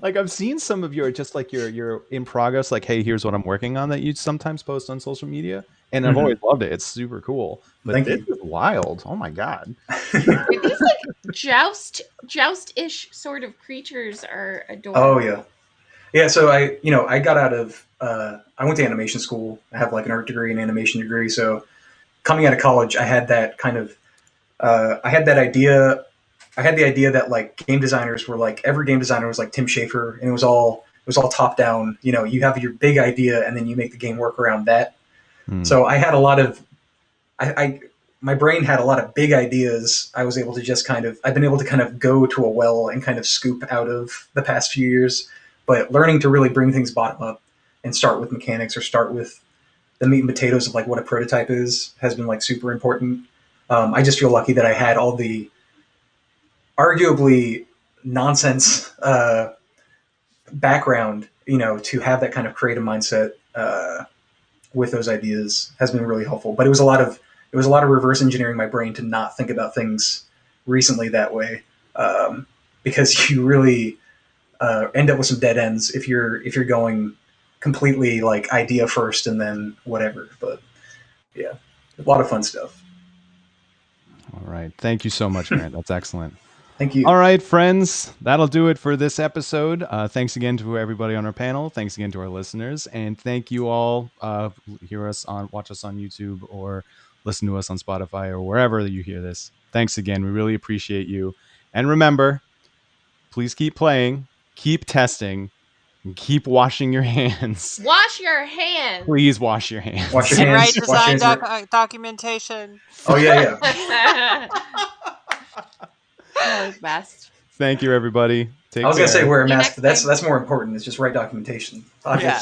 [SPEAKER 1] Like I've seen some of your in progress, like, hey, here's what I'm working on that you sometimes post on social media. And I've always loved it. It's super cool. But this is wild. Oh my God.
[SPEAKER 2] These like joust-ish sort of creatures are adorable.
[SPEAKER 3] Oh yeah. Yeah, so I got out of I went to animation school. I have like an art degree and animation degree. So coming out of college, I had that kind of I had the idea that like game designers were like, every game designer was like Tim Schafer, and it was all top down. You have your big idea and then you make the game work around that. So I had a lot of my brain had a lot of big ideas. I was able to I've been able to kind of go to a well and kind of scoop out of the past few years. But learning to really bring things bottom up and start with mechanics or start with the meat and potatoes of like what a prototype is has been like super important. I just feel lucky that I had all the arguably nonsense background, to have that kind of creative mindset with those ideas has been really helpful. But it was a lot of reverse engineering my brain to not think about things recently that way, because you really end up with some dead ends if you're going completely like idea first and then whatever. But yeah, a lot of fun stuff.
[SPEAKER 1] All right. Thank you so much, Grant. That's excellent.
[SPEAKER 3] Thank you.
[SPEAKER 1] All right, friends. That'll do it for this episode. Thanks again to everybody on our panel. Thanks again to our listeners. And thank you all. Watch us on YouTube or listen to us on Spotify or wherever you hear this. Thanks again. We really appreciate you. And remember, please keep playing, keep testing, and keep washing your hands.
[SPEAKER 2] Wash your hands.
[SPEAKER 1] Please wash your hands.
[SPEAKER 3] Wash your hands.
[SPEAKER 4] And write design documentation.
[SPEAKER 3] Oh, yeah.
[SPEAKER 2] That was best.
[SPEAKER 1] Thank you, everybody.
[SPEAKER 3] I was going to say wear a mask, but that's more important. It's just write documentation.
[SPEAKER 4] Yeah.